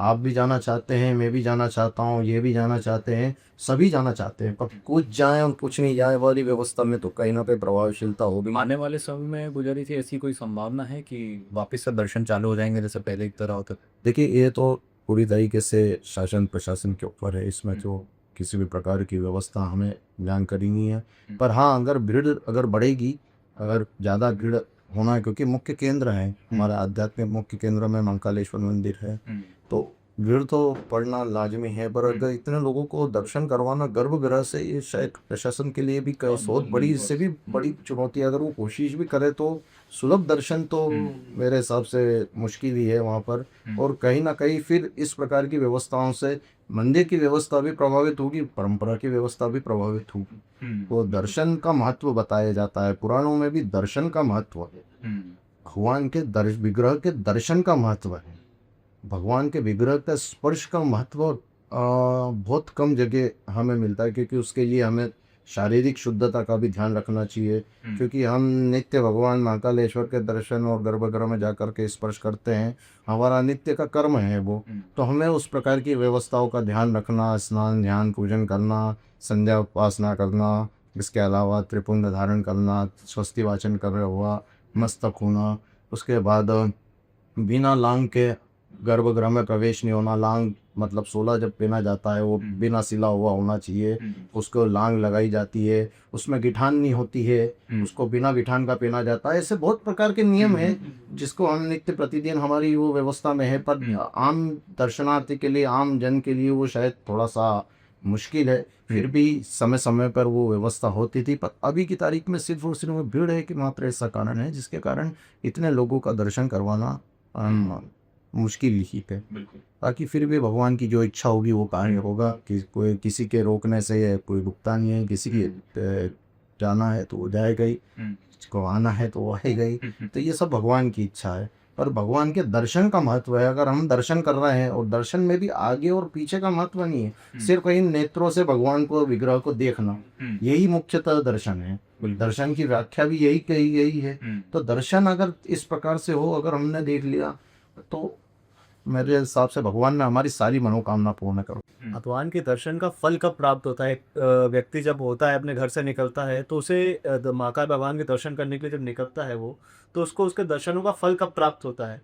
आप भी जाना चाहते हैं, मैं भी जाना चाहता हूँ, ये भी जाना चाहते हैं, सभी जाना चाहते हैं, पर कुछ जाए और कुछ नहीं जाए वाली व्यवस्था में तो कहीं ना कहीं प्रभावशीलता होगी। आने वाले समय में गुजरी थी ऐसी कोई संभावना है कि वापस से दर्शन चालू हो जाएंगे जैसे पहले की तरह होता था? देखिए ये तो पूरी तरीके से शासन प्रशासन के ऊपर है, इसमें जो किसी भी प्रकार की व्यवस्था हमें जानकारी नहीं है। पर हाँ अगर भीड़ अगर बढ़ेगी, अगर ज़्यादा भीड़ होना है क्योंकि मुख्य केंद्र है हमारा आध्यात्मिक मुख्य केंद्र में महाकालेश्वर मंदिर है, तो भीड़ तो पड़ना लाजमी है, पर अगर इतने लोगों को दर्शन करवाना गर्भगृह से, ये शायद प्रशासन के लिए भी बहुत बड़ी, इससे भी बड़ी चुनौती है। अगर वो कोशिश भी करे तो सुलभ दर्शन तो मेरे हिसाब से मुश्किल ही है वहाँ पर। और कहीं ना कहीं फिर इस प्रकार की व्यवस्थाओं से मंदिर की व्यवस्था भी प्रभावित होगी, परंपरा की व्यवस्था भी प्रभावित होगी। तो दर्शन का महत्व बताया जाता है, पुराणों में भी दर्शन का महत्व है, भगवान के विग्रह के दर्शन का महत्व है, भगवान के विग्रह का स्पर्श का महत्व बहुत कम जगह हमें मिलता है, क्योंकि उसके लिए हमें शारीरिक शुद्धता का भी ध्यान रखना चाहिए। क्योंकि हम नित्य भगवान महाकालेश्वर के दर्शन और गर्भगृह में जाकर के स्पर्श करते हैं, हमारा नित्य का कर्म है वो। तो हमें उस प्रकार की व्यवस्थाओं का ध्यान रखना, स्नान ध्यान पूजन करना, संध्या उपासना करना, इसके अलावा त्रिपुंड धारण करना, स्वस्ति वाचन कर हुआ, मस्तक होना, उसके बाद बिना लांग के गर्भगृह में प्रवेश नहीं होना। लांग मतलब 16 जब पहना जाता है वो बिना सिला हुआ होना चाहिए, उसको लांग लगाई जाती है, उसमें गिठान नहीं होती है, उसको बिना गिठान का पहना जाता है। ऐसे बहुत प्रकार के नियम है जिसको हम नित्य प्रतिदिन हमारी वो व्यवस्था में है, पर आम दर्शनार्थी के लिए, आम जन के लिए वो शायद थोड़ा सा मुश्किल है। फिर भी समय समय पर वो व्यवस्था होती थी, पर अभी की तारीख में सिर्फ और सिर्फ भीड़ है कि मात्र ऐसा कारण है जिसके कारण इतने लोगों का दर्शन करवाना मुश्किल ही है। ताकि फिर भी भगवान की जो इच्छा होगी वो कार्य होगा, कि कोई किसी के रोकने से कोई रुकता नहीं है, किसी की जाना है तो वो जाएगा ही, जिसको आना है तो वो आएगा ही। तो ये सब भगवान की इच्छा है, पर भगवान के दर्शन का महत्व है। अगर हम दर्शन कर रहे हैं, और दर्शन में भी आगे और पीछे का महत्व नहीं है, सिर्फ कहीं नेत्रों से भगवान को, विग्रह को देखना, यही मुख्यतः दर्शन है। दर्शन की व्याख्या भी यही कही गई है। तो दर्शन अगर इस प्रकार से हो, अगर हमने देख लिया, तो मेरे हिसाब से भगवान ने हमारी सारी मनोकामना पूर्ण करो। भगवान के दर्शन का फल कब प्राप्त होता है? व्यक्ति जब होता है, अपने घर से निकलता है, तो उसे महाकाल भगवान के दर्शन करने के लिए जब निकलता है वो, तो उसको उसके दर्शनों का फल कब प्राप्त होता है?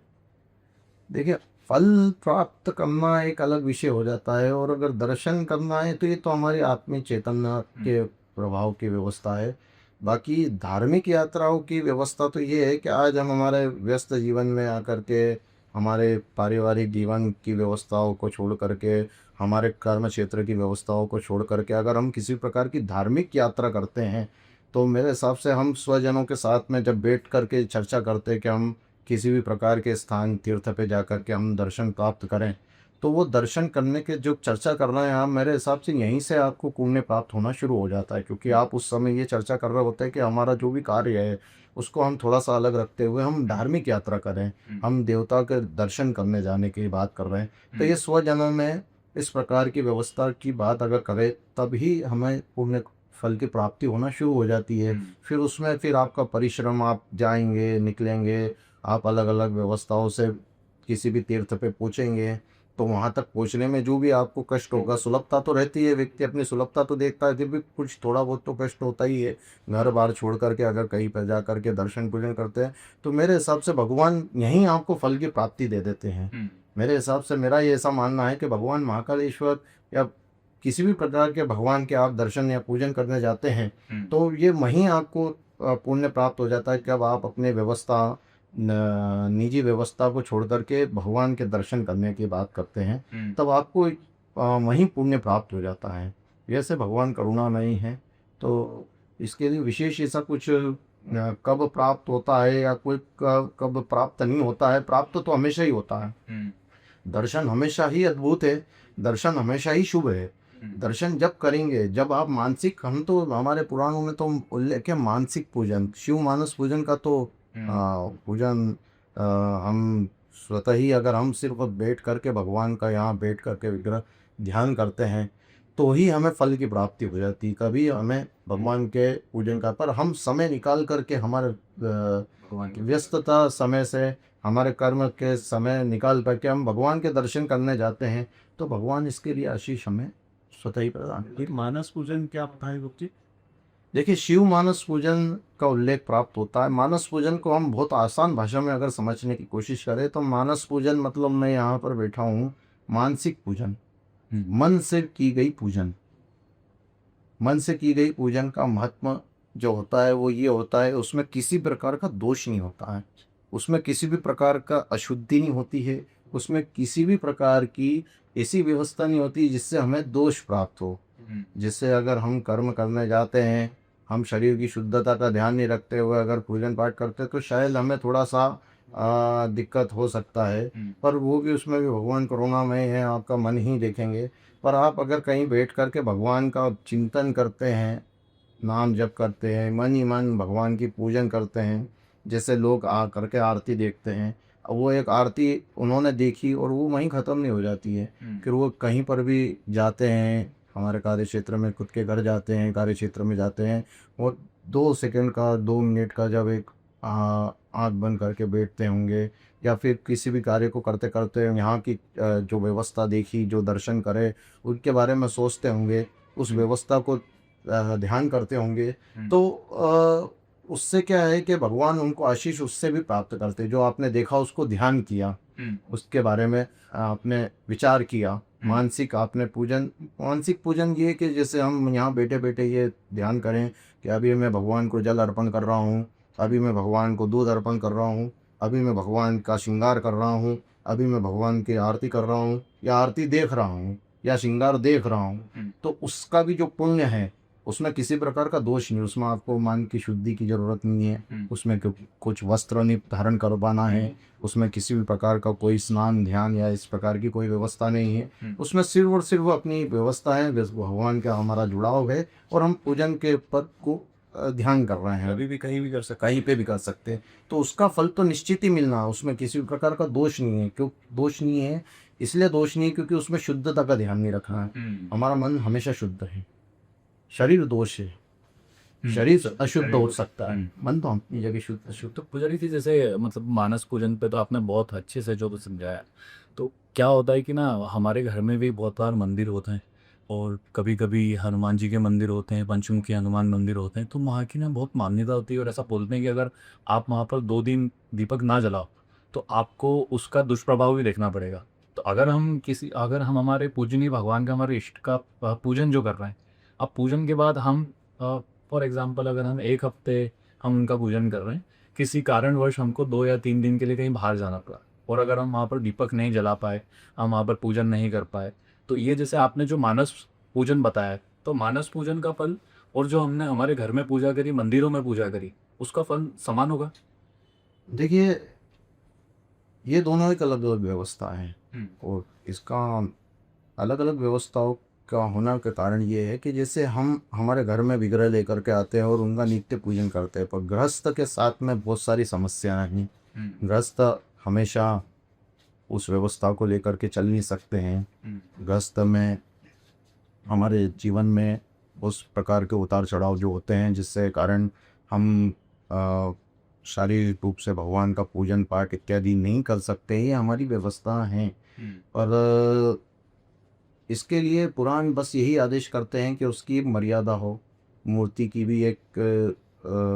देखिए, फल प्राप्त करना एक अलग विषय हो जाता है, और अगर दर्शन करना है तो ये तो हमारी आत्मिक चेतना के प्रभाव की व्यवस्था है। बाकी धार्मिक यात्राओं की व्यवस्था तो ये है कि आज हम हमारे व्यस्त जीवन में आकर के, हमारे पारिवारिक जीवन की व्यवस्थाओं को छोड़ करके, हमारे कर्म क्षेत्र की व्यवस्थाओं को छोड़ करके अगर हम किसी प्रकार की धार्मिक यात्रा करते हैं, तो मेरे हिसाब से हम स्वजनों के साथ में जब बैठ करके चर्चा करते हैं कि हम किसी भी प्रकार के स्थान तीर्थ पे जा कर के हम दर्शन प्राप्त करें, तो वो दर्शन करने के जो चर्चा कर रहे हैं आप, मेरे हिसाब से यहीं से आपको पुण्य प्राप्त होना शुरू हो जाता है। क्योंकि आप उस समय ये चर्चा कर रहे होते हैं कि हमारा जो भी कार्य है उसको हम थोड़ा सा अलग रखते हुए हम धार्मिक यात्रा करें, हम देवता के दर्शन करने जाने की बात कर रहे हैं। तो ये स्वजनों में इस प्रकार की व्यवस्था की बात अगर करें, तभी हमें पुण्य फल की प्राप्ति होना शुरू हो जाती है। फिर उसमें फिर आपका परिश्रम, आप जाएंगे, निकलेंगे, आप अलग अलग व्यवस्थाओं से किसी भी तीर्थ पे पहुँचेंगे, तो वहाँ तक पहुँचने में जो भी आपको कष्ट होगा, सुलभता तो रहती है, व्यक्ति अपनी सुलभता तो देखता है, फिर भी कुछ थोड़ा बहुत तो कष्ट होता ही है। घर बार छोड़ करके अगर कहीं पर जा करके दर्शन पूजन करते हैं, तो मेरे हिसाब से भगवान यहीं आपको फल की प्राप्ति दे देते हैं। मेरे हिसाब से मेरा ये ऐसा मानना है कि भगवान महाकालेश्वर या किसी भी प्रकार के भगवान के आप दर्शन या पूजन करने जाते हैं, तो ये वहीं आपको पुण्य प्राप्त हो जाता है। जब आप अपने व्यवस्था, निजी व्यवस्था को छोड़ करके भगवान के दर्शन करने की बात करते हैं, तब आपको वहीं पुण्य प्राप्त हो जाता है। वैसे भगवान करुणामयी है, तो इसके लिए विशेष ऐसा कुछ कब प्राप्त होता है या कोई कब प्राप्त नहीं होता है, प्राप्त तो हमेशा ही होता है। दर्शन हमेशा ही अद्भुत है, दर्शन हमेशा ही शुभ है। दर्शन जब करेंगे, जब आप मानसिक, हम तो हमारे पुराणों में तो उल्लेख है मानसिक पूजन, शिव मानस पूजन का तो पूजन हम स्वतः ही, अगर हम सिर्फ बैठ करके भगवान का यहाँ बैठ करके विग्रह ध्यान करते हैं, तो ही हमें फल की प्राप्ति हो जाती है। कभी हमें भगवान के पूजन का, पर हम समय निकाल करके हमारे व्यस्तता समय से, हमारे कर्म के समय निकाल करके हम भगवान के दर्शन करने जाते हैं, तो भगवान इसके लिए आशीष हमें स्वतः ही प्रदान करते हैं। मानस पूजन क्या होता है गुप्त जी? देखिए, शिव मानस पूजन का उल्लेख प्राप्त होता है। मानस पूजन को हम बहुत आसान भाषा में अगर समझने की कोशिश करें, तो मानस पूजन मतलब, मैं यहाँ पर बैठा हूँ, मानसिक पूजन, मन से की गई पूजन। मन से की गई पूजन का महत्व जो होता है वो ये होता है, उसमें किसी प्रकार का दोष नहीं होता है, उसमें किसी भी प्रकार का अशुद्धि नहीं होती है, उसमें किसी भी प्रकार की ऐसी व्यवस्था नहीं होती जिससे हमें दोष प्राप्त हो। जिससे अगर हम कर्म करने जाते हैं, हम शरीर की शुद्धता का ध्यान नहीं रखते हुए अगर पूजन पाठ करते हैं तो शायद हमें थोड़ा सा दिक्कत हो सकता है। पर वो भी उसमें भी भगवान करुणामय है, आपका मन ही देखेंगे। पर आप अगर कहीं बैठ कर के भगवान का चिंतन करते हैं, नाम जप करते हैं, मन ही मन भगवान की पूजन करते हैं, जैसे लोग आ करके आरती देखते हैं, अब वो एक आरती उन्होंने देखी और वो वहीं ख़त्म नहीं हो जाती है। फिर वो कहीं पर भी जाते हैं, हमारे कार्य क्षेत्र में खुद के घर जाते हैं, कार्य क्षेत्र में जाते हैं और 2 सेकंड का 2 मिनट का जब एक आँख बंद करके बैठते होंगे या फिर किसी भी कार्य को करते करते यहाँ की जो व्यवस्था देखी, जो दर्शन करे, उनके बारे में सोचते होंगे, उस व्यवस्था को ध्यान करते होंगे, तो उससे क्या है कि भगवान उनको आशीष उससे भी प्राप्त करते। जो आपने देखा उसको ध्यान किया, उसके बारे में आपने विचार किया, मानसिक आपने पूजन, मानसिक पूजन ये कि जैसे हम यहाँ बैठे बैठे ये ध्यान करें कि अभी मैं भगवान को जल अर्पण कर रहा हूँ, अभी मैं भगवान को दूध अर्पण कर रहा हूँ, अभी मैं भगवान का श्रृंगार कर रहा हूँ, अभी मैं भगवान की आरती कर रहा हूँ या आरती देख रहा हूँ या श्रृंगार देख रहा हूँ, तो उसका भी जो पुण्य है उसमें किसी प्रकार का दोष नहीं, उसमें आपको मन की शुद्धि की जरूरत नहीं है, उसमें कुछ वस्त्र नहीं धारण करवाना है, उसमें किसी भी प्रकार का कोई स्नान ध्यान या इस प्रकार की कोई व्यवस्था नहीं है। उसमें सिर्फ और सिर्फ अपनी व्यवस्था है, भगवान का हमारा जुड़ाव है और हम पूजन के पद को ध्यान कर रहे हैं। अभी भी कहीं भी कर सकते, कहीं पे भी कर सकते हैं, तो उसका फल तो निश्चित ही मिलना, उसमें किसी भी प्रकार का दोष नहीं है। क्यों दोष नहीं है? इसलिए दोष नहीं है क्योंकि उसमें शुद्धता का ध्यान नहीं रखना है। हमारा मन हमेशा शुद्ध है, शरीर दोष है, शरीर अशुद्ध हो सकता है, मन तो अपनी जगह शुद्ध शुद्ध। तो पुजारी थी जैसे मतलब मानस पूजन पे तो आपने बहुत अच्छे से जो समझाया। तो क्या होता है कि ना हमारे घर में भी बहुत बार मंदिर होते हैं और कभी कभी हनुमान जी के मंदिर होते हैं, पंचमुखी हनुमान मंदिर होते हैं, तो वहाँ की ना बहुत मान्यता होती है और ऐसा बोलते हैं कि अगर आप वहाँ पर 2 दिन दीपक ना जलाओ तो आपको उसका दुष्प्रभाव भी देखना पड़ेगा। तो अगर हम हमारे पूजनीय भगवान का, हमारे इष्ट का पूजन जो कर रहे हैं, अब पूजन के बाद हम फॉर एग्जांपल अगर हम 1 हफ्ते हम उनका पूजन कर रहे हैं, किसी कारणवश हमको 2 या 3 दिन के लिए कहीं बाहर जाना पड़ा और अगर हम वहाँ पर दीपक नहीं जला पाए, हम वहाँ पर पूजन नहीं कर पाए, तो ये जैसे आपने जो मानस पूजन बताया, तो मानस पूजन का फल और जो हमने हमारे घर में पूजा करी, मंदिरों में पूजा करी, उसका फल समान होगा? देखिए, ये दोनों एक अलग अलग व्यवस्था है और इसका अलग अलग व्यवस्थाओं का होना के कारण ये है कि जैसे हम हमारे घर में विग्रह लेकर के आते हैं और उनका नित्य पूजन करते हैं, पर गृहस्थ के साथ में बहुत सारी समस्याएं हैं। गृहस्थ हमेशा उस व्यवस्था को लेकर के चल नहीं सकते हैं। गृहस्थ में हमारे जीवन में उस प्रकार के उतार चढ़ाव जो होते हैं जिससे कारण हम शारीरिक रूप से भगवान का पूजन पाठ इत्यादि नहीं कर सकते, ये हमारी व्यवस्था है। और इसके लिए पुराण बस यही आदेश करते हैं कि उसकी मर्यादा हो, मूर्ति की भी एक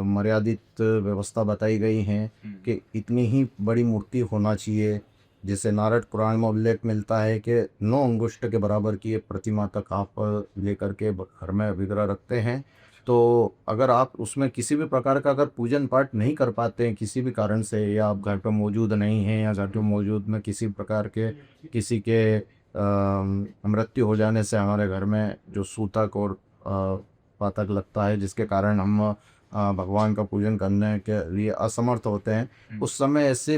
मर्यादित व्यवस्था बताई गई है कि इतनी ही बड़ी मूर्ति होना चाहिए। जैसे नारद पुराण में उल्लेख मिलता है कि 9 अंगुष्ठ के बराबर की एक प्रतिमा तक आप लेकर के घर में विग्रह रखते हैं, तो अगर आप उसमें किसी भी प्रकार का अगर पूजन पाठ नहीं कर पाते हैं किसी भी कारण से, या आप घर पर मौजूद नहीं हैं या घर पर मौजूद में किसी प्रकार के किसी के मृत्यु हो जाने से हमारे घर में जो सूतक और पातक लगता है जिसके कारण हम भगवान का पूजन करने के लिए असमर्थ होते हैं, उस समय ऐसे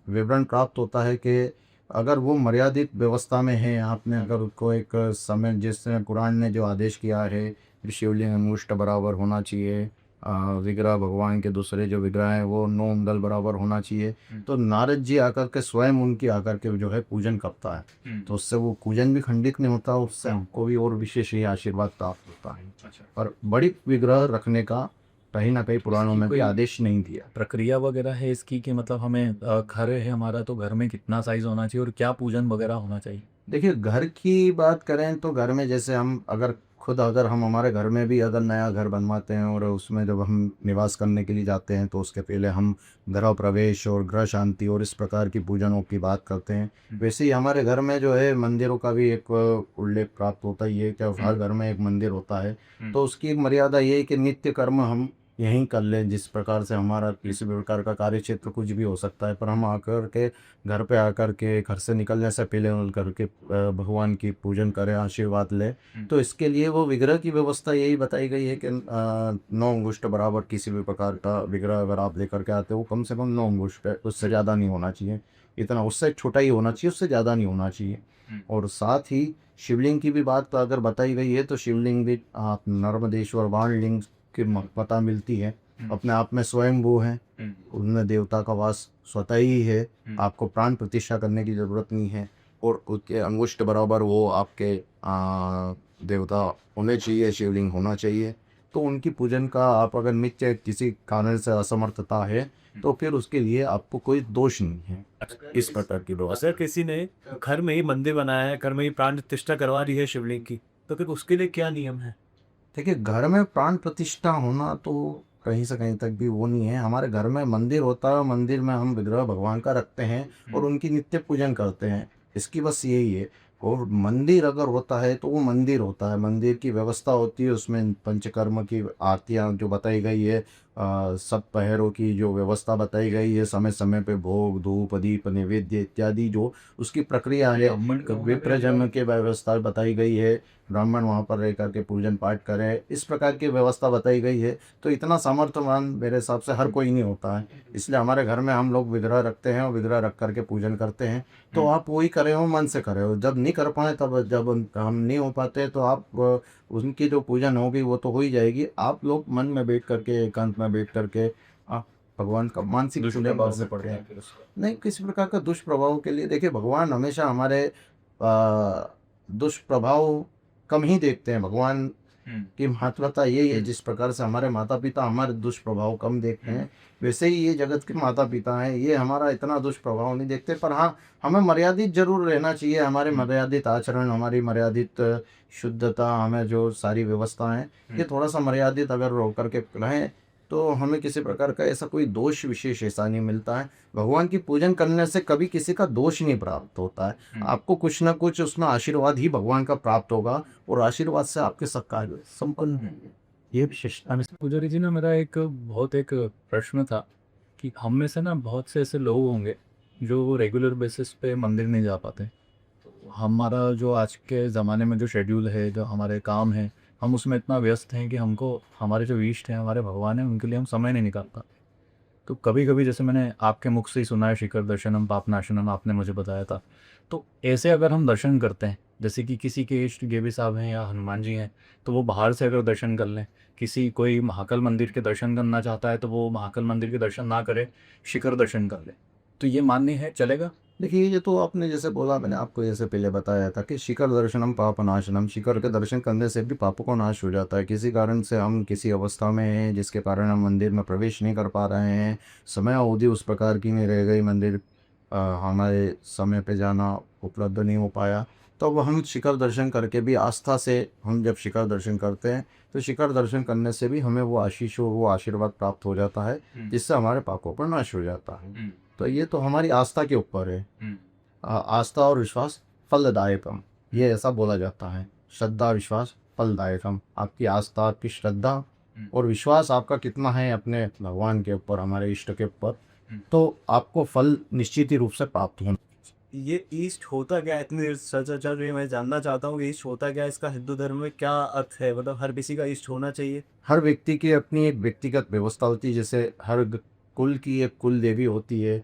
विवरण प्राप्त होता है कि अगर वो मर्यादित व्यवस्था में है, आपने अगर उसको एक समय, जिसमें पुराण ने जो आदेश किया है शिवलिंग अंगुष्ठ बराबर होना चाहिए, विग्रह भगवान के दूसरे जो विग्रह हैं वो 9 अंगुल बराबर होना चाहिए, तो नारद जी आकर के स्वयं उनकी आकर के जो है पूजन करता है, तो उससे वो पूजन भी खंडित नहीं होता, उससे हमको भी और विशेष ही आशीर्वाद प्राप्त होता है। और बड़ी विग्रह रखने का कहीं ना कहीं पुराणों में भी आदेश नहीं दिया। प्रक्रिया वगैरह है इसकी कि मतलब हमें घर है हमारा, तो घर में कितना साइज होना चाहिए और क्या पूजन वगैरह होना चाहिए? देखिए, घर की बात करें तो घर में जैसे हम अगर हम हमारे घर में भी अगर नया घर बनवाते हैं और उसमें जब हम निवास करने के लिए जाते हैं तो उसके पहले हम गृह प्रवेश और गृह शांति और इस प्रकार की पूजनों की बात करते हैं। वैसे ही हमारे घर में जो है मंदिरों का भी एक उल्लेख प्राप्त होता ही है कि हर घर में एक मंदिर होता है, तो उसकी एक मर्यादा ये है कि नित्य कर्म हम यहीं कर लें, जिस प्रकार से हमारा किसी भी प्रकार का कार्य क्षेत्र कुछ भी हो सकता है, पर हम आकर के घर पे आकर के घर से निकलने से पहले घर के भगवान की पूजन करें, आशीर्वाद लें। तो इसके लिए वो विग्रह की व्यवस्था यही बताई गई है कि 9 अंगुष्ठ बराबर किसी भी प्रकार का विग्रह अगर आप लेकर के आते हो, कम से कम 9 अंगुष्ठ है, उससे ज़्यादा नहीं होना चाहिए। इतना उससे छोटा ही होना चाहिए, उससे ज़्यादा नहीं होना चाहिए। और साथ ही शिवलिंग की भी बात अगर बताई गई है, तो शिवलिंग भी आप नर्मदेश्वर बाणलिंग की पता मिलती है, अपने आप में स्वयंभू है, उनमें देवता का वास स्वतः ही है, आपको प्राण प्रतिष्ठा करने की जरूरत नहीं है। और उसके अंगुष्ठ बराबर वो आपके देवता होने चाहिए, शिवलिंग होना चाहिए। तो उनकी पूजन का आप अगर नित्य किसी कारण से असमर्थता है, तो फिर उसके लिए आपको कोई दोष नहीं है। इस प्रकार की व्यवस्था। अगर किसी ने घर में ही मंदिर बनाया है, घर में ही प्राण प्रतिष्ठा करवा रही है शिवलिंग की, तो फिर उसके लिए क्या नियम है? देखिए, घर में प्राण प्रतिष्ठा होना तो कहीं से कहीं तक भी वो नहीं है। हमारे घर में मंदिर होता है, मंदिर में हम विग्रह भगवान का रखते हैं और उनकी नित्य पूजन करते हैं, इसकी बस यही है। और मंदिर अगर होता है तो वो मंदिर होता है, मंदिर की व्यवस्था होती है, उसमें पंचकर्म की आरतियाँ जो बताई गई है, सब पहरों की जो व्यवस्था बताई गई है, समय समय पे भोग धूप दीप नैवेद्य इत्यादि जो उसकी प्रक्रिया है, विप्रजन की व्यवस्था बताई गई है, ब्राह्मण वहाँ पर रह करके पूजन पाठ करे, इस प्रकार की व्यवस्था बताई गई है। तो इतना सामर्थ्यवान मेरे हिसाब से हर कोई नहीं होता है, इसलिए हमारे घर में हम लोग विग्रह रखते हैं और विग्रह रख करके पूजन करते हैं। तो आप वही करे हो, मन से करे हो, जब नहीं कर पाए तब, जब हम नहीं हो पाते तो आप उनकी जो पूजन होगी वो तो हो ही जाएगी। आप लोग मन में बैठ करके, एकांत में बैठ करके भगवान का मानसिक सुने भाव से पढ़े हैं। नहीं, किसी प्रकार का दुष्प्रभाव के लिए, देखिए भगवान हमेशा हमारे दुष्प्रभाव कम ही देखते हैं। भगवान की महत्वता यही है, जिस प्रकार से हमारे माता पिता हमारे दुष्प्रभाव कम देखते हैं, वैसे ही ये जगत के माता पिता हैं, ये हमारा इतना दुष्प्रभाव नहीं देखते। पर हाँ, हमें मर्यादित जरूर रहना चाहिए, हमारे मर्यादित आचरण, हमारी मर्यादित शुद्धता, हमें जो सारी व्यवस्था है, ये थोड़ा सा मर्यादित अगर रोक करके रहें तो हमें किसी प्रकार का ऐसा कोई दोष विशेष ऐसा नहीं मिलता है। भगवान की पूजन करने से कभी किसी का दोष नहीं प्राप्त होता है, आपको कुछ ना कुछ उसमें आशीर्वाद ही भगवान का प्राप्त होगा और आशीर्वाद से आपके सब कार्य संपन्न होंगे। ये विशेषता है। पुजारी जी ना, मेरा एक प्रश्न था कि हम में से ना बहुत से ऐसे लोग होंगे जो रेगुलर बेसिस पे मंदिर नहीं जा पाते। तो हमारा जो आज के ज़माने में जो शेड्यूल है, जो हमारे काम है, हम उसमें इतना व्यस्त हैं कि हमको हमारे जो इष्ट हैं, हमारे भगवान हैं, उनके लिए हम समय नहीं निकाल पाते। तो कभी कभी जैसे मैंने आपके मुख से ही सुना है, शिखर दर्शनम पापनाशनम आपने मुझे बताया था। तो ऐसे अगर हम दर्शन करते हैं, जैसे कि किसी के इष्ट गेबी साहब हैं या हनुमान जी हैं, तो वो बाहर से अगर दर्शन कर लें, किसी कोई महाकाल मंदिर के दर्शन करना चाहता है तो वो महाकाल मंदिर के दर्शन ना करे, शिखर दर्शन कर ले, तो ये मान्य है, चलेगा? देखिए, ये तो आपने जैसे बोला, मैंने आपको जैसे पहले बताया था कि शिखर दर्शनम पापनाशनम, शिखर के दर्शन करने से भी पापों को नाश हो जाता है। किसी कारण से हम किसी अवस्था में हैं जिसके कारण हम मंदिर में प्रवेश नहीं कर पा रहे हैं, समय अवधि उस प्रकार की नहीं रह गई, मंदिर हमारे समय पे जाना उपलब्ध नहीं हो पाया, तो अब हम शिखर दर्शन करके भी आस्था से, हम जब शिखर दर्शन करते हैं तो शिखर दर्शन करने से भी हमें वो आशीष, वो आशीर्वाद प्राप्त हो जाता है, जिससे हमारे पापों पर नाश हो जाता है। तो ये तो हमारी आस्था के ऊपर है। आस्था और विश्वास फलदायकम, ये ऐसा बोला जाता है। श्रद्धा विश्वास फलदायकम, आपकी आस्था, आपकी श्रद्धा और विश्वास आपका कितना है अपने भगवान के ऊपर, हमारे इष्ट के ऊपर, तो आपको फल निश्चित ही रूप से प्राप्त होना। ये ईस्ट होता क्या है? इतनी चर्चा चल रही है, मैं जानना चाहता हूँ कि ईस्ट होता क्या है, इसका हिंदू धर्म में क्या अर्थ है? मतलब हर किसी का ईस्ट होना चाहिए? हर व्यक्ति की अपनी एक व्यक्तिगत व्यवस्था होती है, जैसे हर कुल की एक कुल देवी होती है,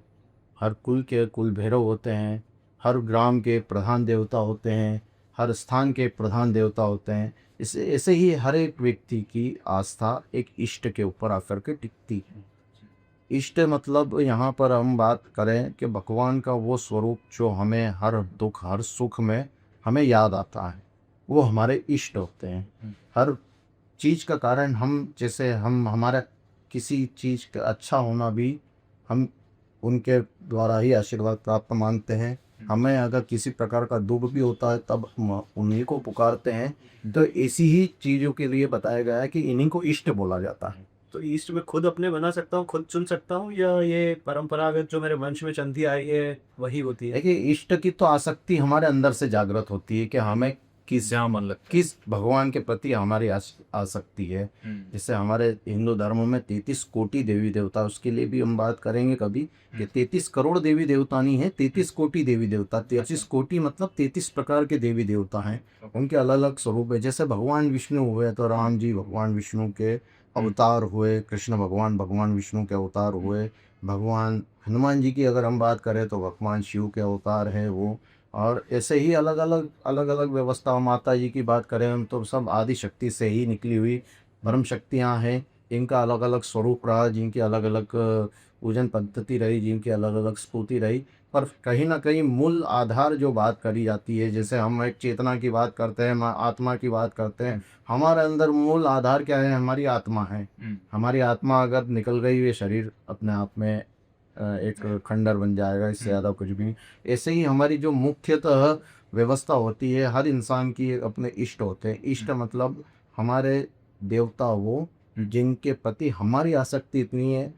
हर कुल के कुल भैरव होते हैं, हर ग्राम के प्रधान देवता होते हैं, हर स्थान के प्रधान देवता होते हैं। इसे ऐसे ही हर एक व्यक्ति की आस्था एक इष्ट के ऊपर आकर के टिकती है। इष्ट मतलब यहाँ पर हम बात करें कि भगवान का वो स्वरूप जो हमें हर दुख हर सुख में हमें याद आता है, वो हमारे इष्ट होते हैं। हर चीज़ का कारण हम, जैसे हम हमारा किसी चीज़ का अच्छा होना भी हम उनके द्वारा ही आशीर्वाद प्राप्त मानते हैं। हमें अगर किसी प्रकार का दुख भी होता है तब हम उन्हीं को पुकारते हैं। तो ऐसी ही चीज़ों के लिए बताया गया है कि इन्हीं को इष्ट बोला जाता है। तो ईस्ट में खुद अपने बना सकता हूँ, खुद चुन सकता हूँ, या ये परंपरागत जो मेरे वंश में चलती आई है वही होती है? देखिए, इष्ट की तो आसक्ति हमारे अंदर से जागृत होती है कि हमें किस जहाँ मन लगता किस भगवान के प्रति हमारी आसक्ति है। है। जैसे हमारे हिंदू धर्म में 33 कोटि देवी देवता, उसके लिए भी हम बात करेंगे कभी कि 33 करोड़ देवी देवता नहीं है, 33 कोटि देवी देवता। 33 कोटि मतलब 33 प्रकार के देवी देवता हैं, उनके अलग अलग स्वरूप है। जैसे भगवान विष्णु हुए तो राम जी भगवान विष्णु के अवतार हुए, कृष्ण भगवान भगवान विष्णु के अवतार हुए। भगवान हनुमान जी की अगर हम बात करें तो भगवान शिव के अवतार है वो। और ऐसे ही अलग अलग व्यवस्था, माता जी की बात करें हम तो सब आदि शक्ति से ही निकली हुई परम शक्तियाँ हैं। इनका अलग अलग स्वरूप रहा, जिनकी अलग अलग पूजन पद्धति रही, जिनकी अलग अलग स्तुति रही, पर कहीं ना कहीं मूल आधार जो बात करी जाती है, जैसे हम एक चेतना की बात करते हैं, आत्मा की बात करते हैं, हमारे अंदर मूल आधार क्या है? हमारी आत्मा है। हमारी आत्मा अगर निकल गई, ये शरीर अपने आप में एक खंडर बन जाएगा, इससे ज़्यादा कुछ भी नहीं। ऐसे ही हमारी जो मुख्यतः व्यवस्था होती है, हर इंसान की अपने इष्ट होते हैं। इष्ट मतलब हमारे देवता वो जिनके प्रति हमारी आसक्ति इतनी है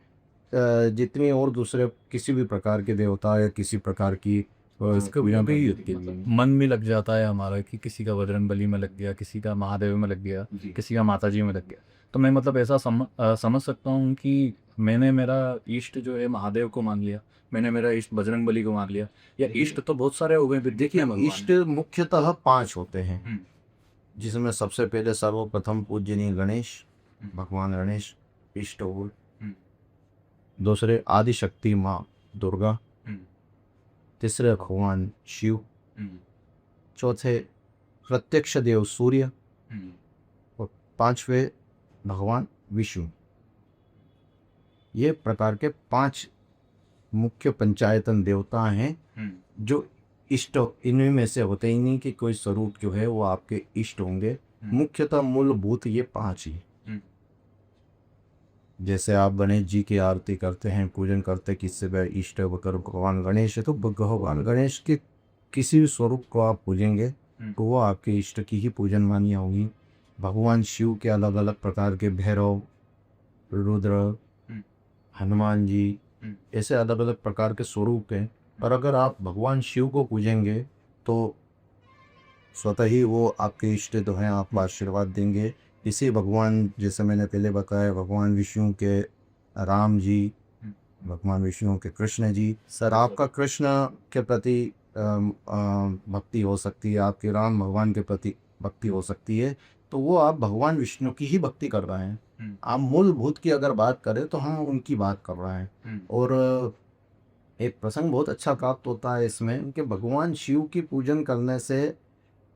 जितनी और दूसरे किसी भी प्रकार के देवता या किसी प्रकार की इसका पूजा भी करने के लिए। मन में लग जाता है हमारा कि किसी का बजरंग बली में लग गया, किसी का महादेव में लग गया, किसी का माता जी में लग गया। तो मैं मतलब ऐसा समझ सकता हूँ कि मैंने मेरा इष्ट जो है महादेव को मान लिया, मैंने मेरा इष्ट बजरंग बली को मान लिया, या इष्ट तो बहुत सारे हो गए। फिर देखिए इष्ट मुख्यतः 5 होते हैं, हम्म। जिसमें सबसे पहले सर्वप्रथम पूजनीय गणेश, भगवान गणेश इष्ट हुए। दूसरे आदिशक्ति माँ दुर्गा, तीसरे भगवान शिव, चौथे प्रत्यक्ष देव सूर्य, और 5वें भगवान विष्णु। ये प्रकार के 5 मुख्य पंचायतन देवता हैं जो इष्ट इन्हीं में से होते। इन्हीं के कोई स्वरूप जो है वो आपके इष्ट होंगे। मुख्यतः मूलभूत ये 5 ही। जैसे आप गणेश जी की आरती करते हैं, पूजन करते हैं, किससे वह इष्ट होकर भगवान गणेश है, तो भगवान गणेश के किसी भी स्वरूप को आप पूजेंगे तो वो आपके इष्ट की ही पूजन मानी होगी। भगवान शिव के अलग अलग प्रकार के भैरव, रुद्र, हनुमान जी, ऐसे अलग अलग प्रकार के स्वरूप हैं। पर अगर आप भगवान शिव को पूजेंगे तो स्वतः ही वो आपके इष्ट तो हैं, आपको आशीर्वाद देंगे। इसी भगवान, जैसे मैंने पहले बताया, भगवान विष्णु के राम जी, भगवान विष्णु के कृष्ण जी। सर आपका कृष्ण के प्रति भक्ति हो सकती है, आपके राम भगवान के प्रति भक्ति हो सकती है, तो वो आप भगवान विष्णु की ही भक्ति कर रहे हैं। आप मूलभूत की अगर बात करें तो हम उनकी बात कर रहे हैं। और एक प्रसंग बहुत अच्छा प्राप्त होता है इसमें कि भगवान शिव की पूजन करने से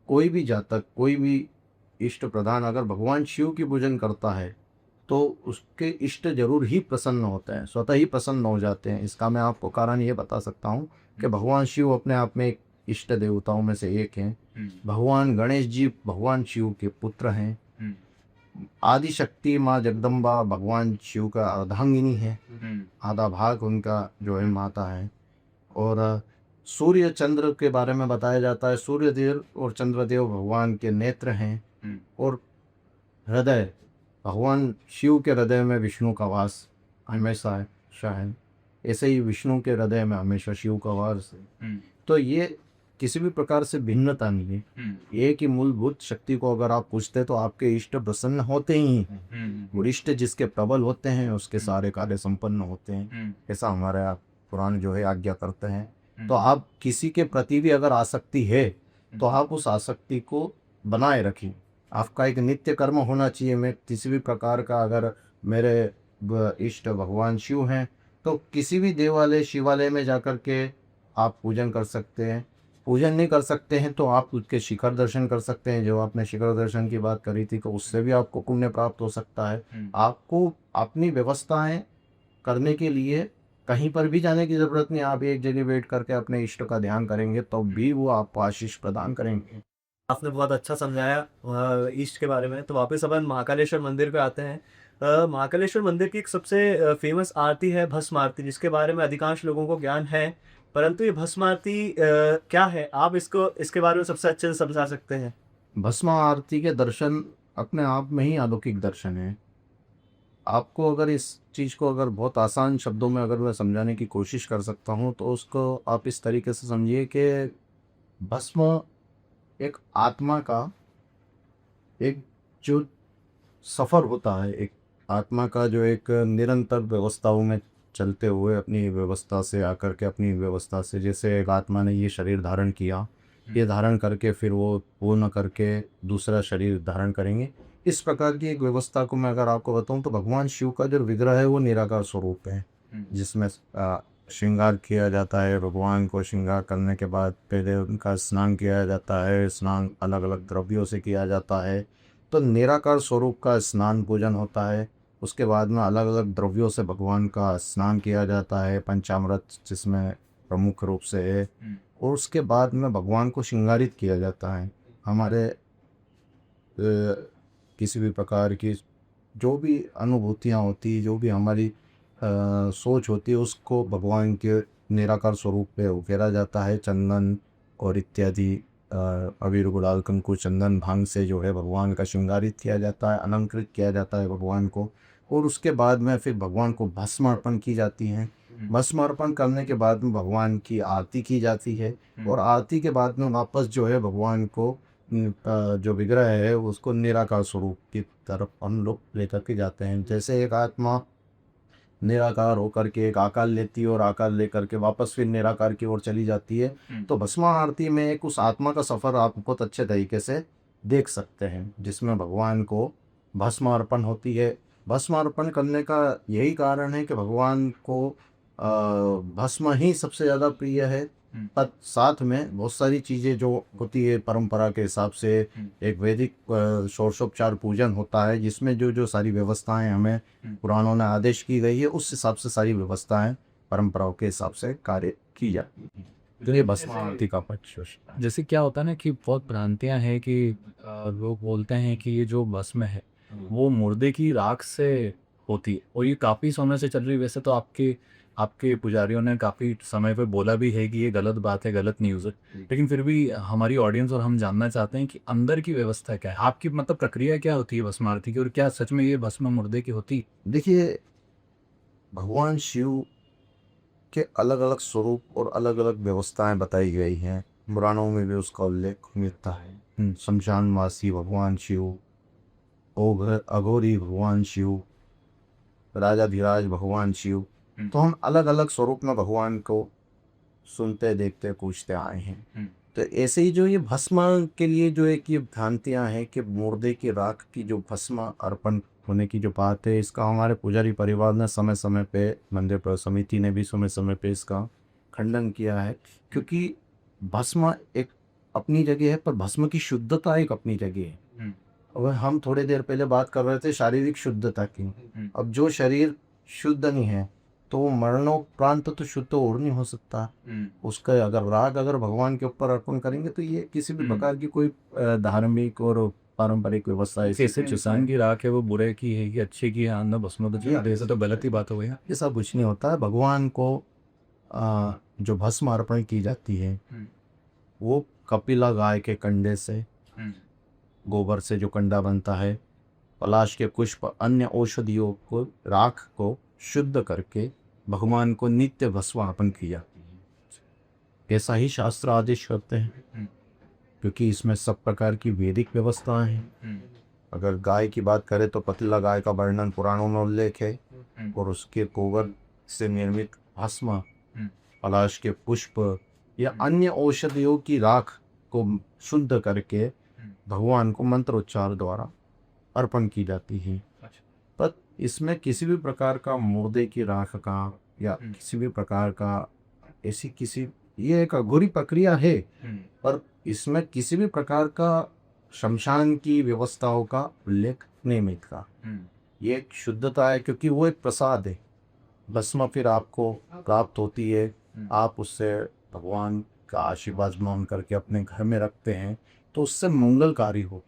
कोई भी जातक, कोई भी इष्ट प्रधान अगर भगवान शिव की पूजन करता है तो उसके इष्ट जरूर ही प्रसन्न होते हैं, स्वतः ही प्रसन्न हो जाते हैं। इसका मैं आपको कारण ये बता सकता हूँ कि भगवान शिव अपने आप में एक इष्ट देवताओं में से एक हैं। भगवान गणेश जी भगवान शिव के पुत्र हैं। आदिशक्ति माँ जगदम्बा भगवान शिव का अर्धांगिनी है, आधा भाग उनका जो है माता है। और सूर्य चंद्र के बारे में बताया जाता है, सूर्यदेव और चंद्रदेव भगवान के नेत्र हैं। और हृदय, भगवान शिव के हृदय में विष्णु का वास हमेशा है शायद, ऐसे ही विष्णु के हृदय में हमेशा शिव का वास है। तो ये किसी भी प्रकार से भिन्नता नहीं है, एक ही मूलभूत शक्ति को अगर आप पूछते तो आपके इष्ट प्रसन्न होते ही हैं। और इष्ट जिसके प्रबल होते हैं उसके सारे कार्य संपन्न होते हैं, ऐसा हमारे पुराण जो है आज्ञा करते हैं। तो आप किसी के प्रति भी अगर आसक्ति है तो आप उस आसक्ति को बनाए रखें। आपका एक नित्य कर्म होना चाहिए। मैं किसी भी प्रकार का, अगर मेरे इष्ट भगवान शिव हैं तो किसी भी देवालय शिवालय में जाकर के आप पूजन कर सकते हैं। पूजन नहीं कर सकते हैं तो आप उसके शिखर दर्शन कर सकते हैं। जो आपने शिखर दर्शन की बात करी थी, तो उससे भी आपको पुण्य प्राप्त हो सकता है। आपको अपनी व्यवस्थाएं करने के लिए कहीं पर भी जाने की ज़रूरत नहीं। आप एक जगह बैठ करके अपने इष्ट का ध्यान करेंगे तो भी वो आपको आशीष प्रदान करेंगे। आपने बहुत अच्छा समझाया ईस्ट के बारे में। तो वापस अपन महाकालेश्वर मंदिर पे आते हैं। महाकालेश्वर मंदिर की एक सबसे फेमस आरती है भस्म आरती, जिसके बारे में अधिकांश लोगों को ज्ञान है, परंतु ये भस्म आरती क्या है, आप इसके बारे में सबसे अच्छे से समझा सकते हैं। भस्म आरती के दर्शन अपने आप में ही अलौकिक दर्शन है। आपको अगर इस चीज़ को अगर बहुत आसान शब्दों में अगर मैं समझाने की कोशिश कर सकता हूँ तो उसको आप इस तरीके से समझिए कि भस्म एक आत्मा का एक जो सफ़र होता है, एक आत्मा का जो एक निरंतर व्यवस्थाओं में चलते हुए अपनी व्यवस्था से आकर के अपनी व्यवस्था से, जैसे एक आत्मा ने ये शरीर धारण किया, ये धारण करके फिर वो पूर्ण करके दूसरा शरीर धारण करेंगे, इस प्रकार की एक व्यवस्था को मैं अगर आपको बताऊं तो भगवान शिव का जो विग्रह है वो निराकार स्वरूप है, जिसमें श्रृंगार किया जाता है। भगवान को श्रृंगार करने के बाद पहले उनका स्नान किया जाता है, स्नान अलग अलग द्रव्यों से किया जाता है, तो निराकार स्वरूप का स्नान पूजन होता है। उसके बाद में अलग अलग द्रव्यों से भगवान का स्नान किया जाता है, पंचामृत जिसमें प्रमुख रूप से है, और उसके बाद में भगवान को श्रृंगारित किया जाता है। हमारे किसी भी प्रकार की जो भी अनुभूतियाँ होती, जो भी हमारी सोच होती है, उसको भगवान के निराकार स्वरूप पे उकेरा जाता है। चंदन और इत्यादि अबीर गुलाल कंकु चंदन भांग से जो है भगवान का श्रृंगारित किया जाता है, अलंकृत किया जाता है भगवान को, और उसके बाद में फिर भगवान को भस्म अर्पण की जाती है। भस्म अर्पण करने के बाद में भगवान की आरती की जाती है, और आरती के बाद में वापस जो है भगवान को जो विग्रह है उसको निराकार स्वरूप की तरफ हम लोग लेकर के जाते हैं। जैसे एक आत्मा निराकार होकर के एक आकार लेती है और आकार लेकर के वापस फिर निराकार की ओर चली जाती है, तो भस्म आरती में एक उस आत्मा का सफ़र आप बहुत अच्छे तरीके से देख सकते हैं, जिसमें भगवान को भस्म अर्पण होती है। भस्म अर्पण करने का यही कारण है कि भगवान को भस्म ही सबसे ज़्यादा प्रिय है, पर साथ में बहुत सारी चीज़ें जो होती है परंपरा के हिसाब से, एक वैदिक षोडशोपचार पूजन होता है, जिसमें जो जो सारी व्यवस्थाएं हमें पुराणों ने आदेश की गई है, उस हिसाब से सारी व्यवस्थाएं परंपराओं के हिसाब से कार्य की जाती है। तो ये भस्म आरती का पक्ष है। जैसे क्या होता है ना कि बहुत भ्रांतियां हैं कि लोग बोलते हैं कि ये जो भस्म है वो मुर्दे की राख से होती है, और ये काफ़ी समय से चल रही। वैसे तो आपके आपके पुजारियों ने काफ़ी समय पे बोला भी है कि ये गलत बात है, गलत न्यूज़ है, लेकिन फिर भी हमारी ऑडियंस और हम जानना चाहते हैं कि अंदर की व्यवस्था क्या है, आपकी मतलब प्रक्रिया क्या होती है भस्म आरती की, और क्या सच में ये भस्म मुर्दे की होती है? देखिए, भगवान शिव के अलग अलग स्वरूप और अलग अलग व्यवस्थाएं बताई गई हैं, पुराणों में भी उसका उल्लेख मिलता है। शमशानवासी भगवान शिव, अघोरी भगवान शिव, राजाधिराज भगवान शिव, तो हम अलग अलग स्वरूप में भगवान को सुनते देखते पूछते आए हैं। तो ऐसे ही जो ये भस्म के लिए जो एक ये भ्रांतियाँ हैं कि मुर्दे की राख की जो भस्म अर्पण होने की जो बात है, इसका हमारे पुजारी परिवार ने समय समय पे, मंदिर पर समिति ने भी समय समय पे इसका खंडन किया है, क्योंकि भस्म एक अपनी जगह है, पर भस्म की शुद्धता एक अपनी जगह है। और हम थोड़ी देर पहले बात कर रहे थे शारीरिक शुद्धता की। अब जो शरीर शुद्ध नहीं है तो वो मरणोपरांत तो शुद्ध और नहीं हो सकता। उसका अगर राग अगर भगवान के ऊपर अर्पण करेंगे तो ये किसी भी प्रकार की कोई धार्मिक और पारंपरिक व्यवस्था ऐसे चुसान की राख है वो बुरे की है कि अच्छे की है, आंधा भस्म तो ऐसे तो गलत ही बात हो गई। ये सब कुछ नहीं होता है। भगवान को जो भस्म अर्पण की जाती है वो कपिला गाय के कंडे से, गोबर से जो कंडा बनता है, पलाश के पुष्प, अन्य औषधियों को, राख को शुद्ध करके भगवान को नित्य भस्म अर्पण की जाती है। ऐसा ही शास्त्र आदेश करते हैं, क्योंकि इसमें सब प्रकार की वैदिक व्यवस्थाएं हैं। अगर गाय की बात करें तो पतिला गाय का वर्णन पुराणों में उल्लेख है, और उसके गोबर से निर्मित भस्म, पलाश के पुष्प या अन्य औषधियों की राख को शुद्ध करके भगवान को मंत्रोच्चार द्वारा अर्पण की जाती है। पर इसमें किसी भी प्रकार का मुर्दे की राख का या किसी भी प्रकार का ऐसी किसी, ये एक अघोरी प्रक्रिया है, पर इसमें किसी भी प्रकार का शमशान की व्यवस्थाओं का उल्लेख नहीं मिलता। ये एक शुद्धता है, क्योंकि वो एक प्रसाद है। भस्म फिर आपको प्राप्त होती है, आप उससे भगवान का आशीर्वाद मान करके अपने घर में रखते हैं, तो उससे मंगलकारी हो।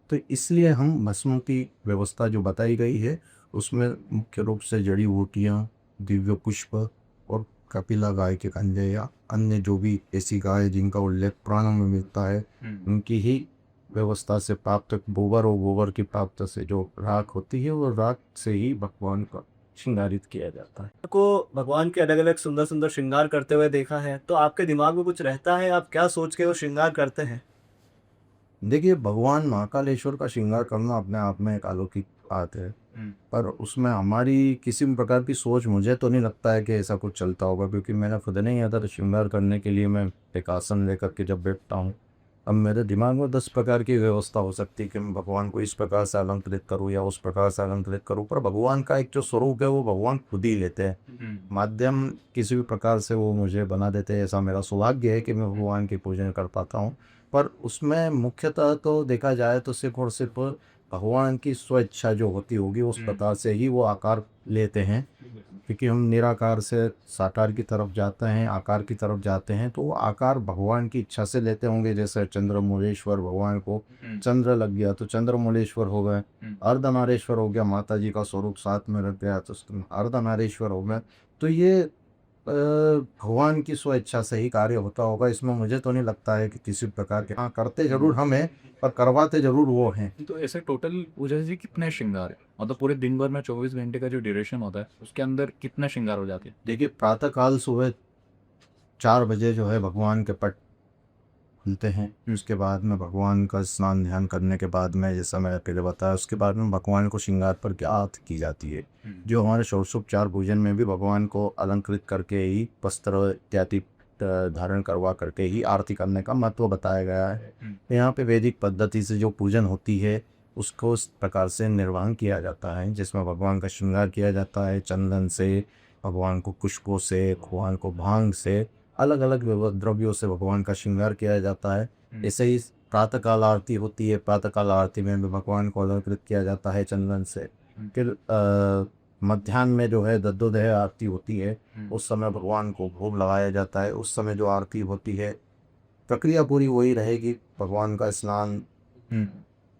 तो इसलिए हम भस्म की व्यवस्था जो बताई गई है उसमें मुख्य रूप से जड़ी बूटियाँ, दिव्य पुष्प और कपिला गाय के कंडे या अन्य जो भी ऐसी गाय जिनका उल्लेख पुराणों में मिलता है, उनकी ही व्यवस्था से प्राप्त गोबर और गोबर की प्राप्त से जो राख होती है, वो राख से ही भगवान का श्रृंगारित किया जाता है। को भगवान के अलग अलग सुंदर सुंदर श्रृंगार करते हुए देखा है, तो आपके दिमाग में कुछ रहता है, आप क्या सोच के वो श्रृंगार करते हैं? देखिए, भगवान महाकालेश्वर का श्रृंगार करना अपने आप में एक अलौकिक बात है, पर उसमें हमारी किसी भी प्रकार की सोच मुझे तो नहीं लगता है कि ऐसा कुछ चलता होगा, क्योंकि मैंने खुद नहीं आता तो श्रृंगार करने के लिए मैं एक आसन लेकर के जब बैठता हूँ, अब मेरे दिमाग में 10 प्रकार की व्यवस्था हो सकती है कि मैं भगवान को इस प्रकार से अलंकृत करूँ या उस प्रकार से अलंकृत करूँ, पर भगवान का एक जो स्वरूप है वो भगवान खुद ही लेते हैं। माध्यम किसी भी प्रकार से वो मुझे बना देते हैं, ऐसा मेरा सौभाग्य है कि मैं भगवान की पूजन कर पाता हूँ। पर उसमें मुख्यतः तो देखा जाए तो सिर्फ और सिर्फ भगवान की स्वेच्छा जो होती होगी उस प्रकार से ही वो आकार लेते हैं, क्योंकि हम निराकार से साकार की तरफ जाते हैं, आकार की तरफ जाते हैं, तो वो आकार भगवान की इच्छा से लेते होंगे। जैसे चंद्रमौलेश्वर, भगवान को चंद्र लग गया तो चंद्रमौलेश्वर हो गए, अर्धनारेश्वर हो गया, माता जी का स्वरूप साथ में रख गया तो अर्धनारेश्वर हो गए। तो ये भगवान की स्वेच्छा से ही कार्य होता होगा, इसमें मुझे तो नहीं लगता है कि किसी प्रकार के, हाँ करते जरूर हम हैं पर करवाते जरूर वो हैं। तो ऐसे टोटल पूजा जी कितने श्रृंगार है, मतलब पूरे दिन भर में 24 घंटे का जो ड्यूरेशन होता है उसके अंदर कितने श्रृंगार हो जाते हैं? देखिए, प्रातःकाल सुबह 4 बजे जो है भगवान के पट खुलते हैं, उसके बाद में भगवान का स्नान ध्यान करने के बाद में, जैसा मैंने पहले बताया, उसके बाद में भगवान को श्रृंगार पर क्या आरती की जाती है, जो हमारे षोडशोपचार पूजन में भी भगवान को अलंकृत करके ही वस्त्र इत्यादि धारण करवा करके ही आरती करने का महत्व बताया गया है। यहाँ पे वैदिक पद्धति से जो पूजन होती है उसको इस प्रकार से निर्वहन किया जाता है, जिसमें भगवान का श्रृंगार किया जाता है चंदन से, भगवान को पुष्पों से, भगवान को भांग से, अलग अलग द्रव्यों से भगवान का श्रृंगार किया जाता है। ऐसे ही प्रातःकाल आरती होती है, प्रातःकाल आरती में भी भगवान को अलंकृत किया जाता है चंदन से। फिर मध्याह्न में जो है दद्दोदय आरती होती है, उस समय भगवान को भोग लगाया जाता है। उस समय जो आरती होती है प्रक्रिया पूरी वही रहेगी, भगवान का स्नान,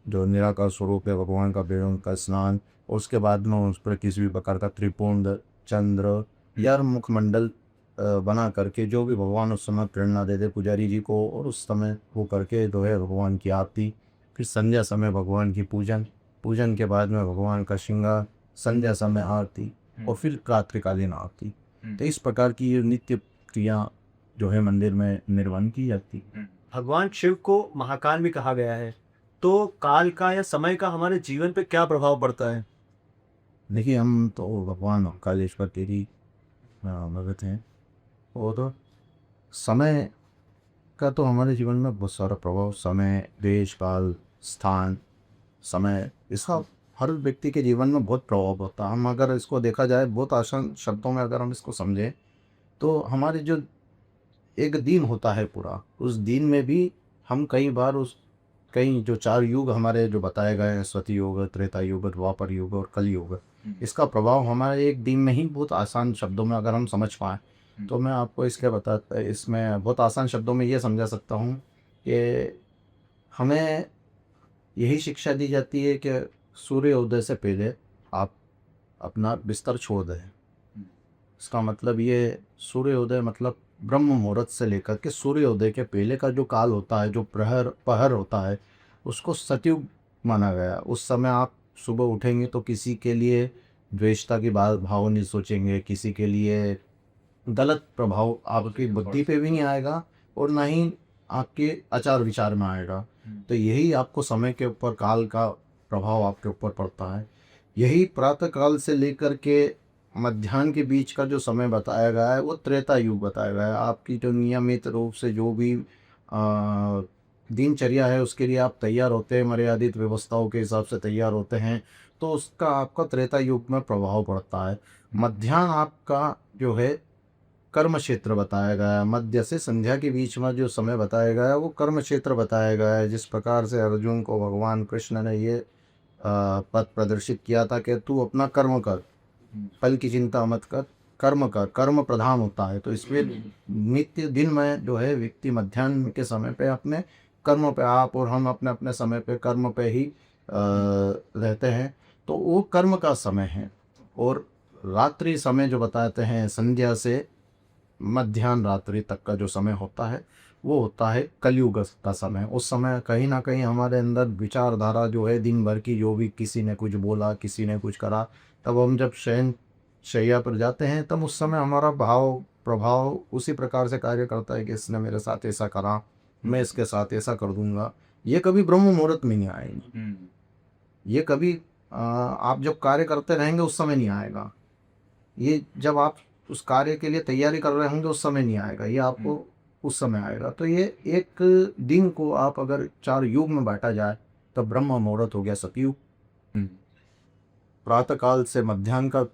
जो निराकार स्वरूप है भगवान का, बेड़ों का स्नान, उसके बाद में उस पर किसी भी प्रकार का त्रिपुंड, चंद्र या मुखमंडल बना करके जो भी भगवान उस समय प्रेरणा देते पुजारी जी को, और उस समय वो करके जो है भगवान की आरती, फिर संध्या समय भगवान की पूजन, पूजन के बाद में भगवान का श्रृंगार, संध्या समय आरती और फिर रात्रिकालीन आरती। तो इस प्रकार की ये नित्य क्रिया जो है मंदिर में निर्वहन की जाती है। भगवान शिव को महाकाल भी कहा गया है, तो काल का या समय का हमारे जीवन पे क्या प्रभाव पड़ता है? देखिए, हम तो भगवान महाकालेश्वर के ही भगत हैं, और समय का तो हमारे जीवन में बहुत सारा प्रभाव, समय, देश, काल, स्थान, समय, इसका हर व्यक्ति के जीवन में बहुत प्रभाव होता है। हम अगर इसको देखा जाए बहुत आसान शब्दों में अगर हम इसको समझें तो हमारे जो एक दिन होता है पूरा, उस दिन में भी हम कई बार कई जो 4 युग हमारे जो बताए गए हैं, सतयुग, त्रेता युग, द्वापर युग और कलयुग, इसका प्रभाव हमारे एक दिन में ही बहुत आसान शब्दों में अगर हम समझ पाएँ तो मैं आपको इसमें बहुत आसान शब्दों में ये समझा सकता हूँ कि हमें यही शिक्षा दी जाती है कि सूर्योदय से पहले आप अपना बिस्तर छोड़ दें। इसका मतलब ये, सूर्योदय मतलब ब्रह्म मुहूर्त से लेकर के सूर्योदय के पहले का जो काल होता है, जो पहर होता है, उसको सतयुग माना गया। उस समय आप सुबह उठेंगे तो किसी के लिए द्वेषता की भाव नहीं सोचेंगे, किसी के लिए गलत प्रभाव आपकी बुद्धि पे भी नहीं आएगा और ना ही आपके आचार विचार में आएगा। तो यही आपको समय के ऊपर, काल का प्रभाव आपके ऊपर पड़ता है। यही प्रातः काल से लेकर के मध्याह्न के बीच का जो समय बताया गया है वो त्रेता युग बताया गया है। आपकी जो नियमित रूप से जो भी दिनचर्या है उसके लिए आप तैयार होते हैं, मर्यादित व्यवस्थाओं के हिसाब से तैयार होते हैं, तो उसका आपका त्रेता युग में प्रभाव पड़ता है। मध्याह्न आपका जो है कर्म क्षेत्र बताया गया है। मध्य से संध्या के बीच में जो समय बताया गया है वो कर्म क्षेत्र बताया गया है। जिस प्रकार से अर्जुन को भगवान कृष्ण ने ये पथ प्रदर्शित किया था कि तू अपना कर्म कर, फल की चिंता मत कर, कर्म कर, कर्म प्रधान होता है। तो इसमें नित्य दिन में जो है व्यक्ति मध्याह्न के समय पे अपने कर्म पे, आप और हम अपने अपने समय पे कर्म पे ही रहते हैं, तो वो कर्म का समय है। और रात्रि समय जो बताते हैं, संध्या से मध्याह्न रात्रि तक का जो समय होता है वो होता है कलयुग का समय। उस समय कहीं ना कहीं हमारे अंदर विचारधारा जो है दिन भर की, जो भी किसी ने कुछ बोला, किसी ने कुछ करा, तब हम जब शयन शैया पर जाते हैं, तब उस समय हमारा भाव प्रभाव उसी प्रकार से कार्य करता है कि इसने मेरे साथ ऐसा करा, मैं इसके साथ ऐसा कर दूंगा। ये कभी ब्रह्म मुहूर्त में नहीं आएंगे, ये कभी आप जब कार्य करते रहेंगे उस समय नहीं आएगा, ये जब आप उस कार्य के लिए तैयारी कर रहे होंगे उस समय नहीं आएगा, ये आपको उस समय आएगा। तो ये एक दिन को आप अगर 4 युग में बांटा जाए तो ब्रह्म मुहूर्त हो गया सतयुग, प्रातः काल से मध्याह्न का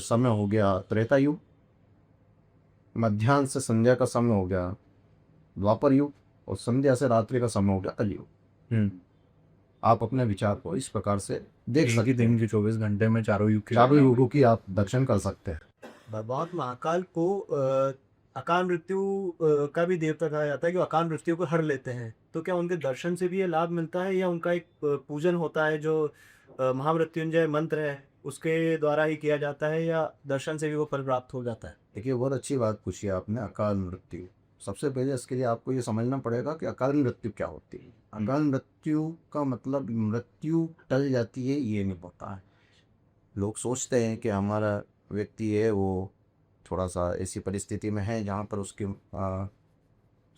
समय हो गया त्रेता युग, मध्याह्न से संध्या का समय हो गया द्वापर युग, और संध्या से रात्रि का समय हो गया कलयुग। आप अपने विचार को इस प्रकार से देख एक ही सकते दिन हैं, के 24 घंटे में चारों युग के चारों युगों की आप दर्शन कर सकते हैं। भगवान महाकाल को अकाल मृत्यु का भी देवता कहा जाता है कि अकाल मृत्यु को हर लेते हैं। तो क्या उनके दर्शन से भी ये लाभ मिलता है, या उनका एक पूजन होता है जो महामृत्युंजय मंत्र है उसके द्वारा ही किया जाता है, या दर्शन से भी वो फल प्राप्त हो जाता है? देखिए, बहुत अच्छी बात पूछी आपने, अकाल मृत्यु। सबसे पहले इसके लिए आपको ये समझना पड़ेगा कि अकाल मृत्यु क्या होती है। अकाल मृत्यु का मतलब मृत्यु टल जाती है, ये नहीं होता है। लोग सोचते हैं कि हमारा व्यक्ति है वो थोड़ा सा ऐसी परिस्थिति में है जहाँ पर उसकी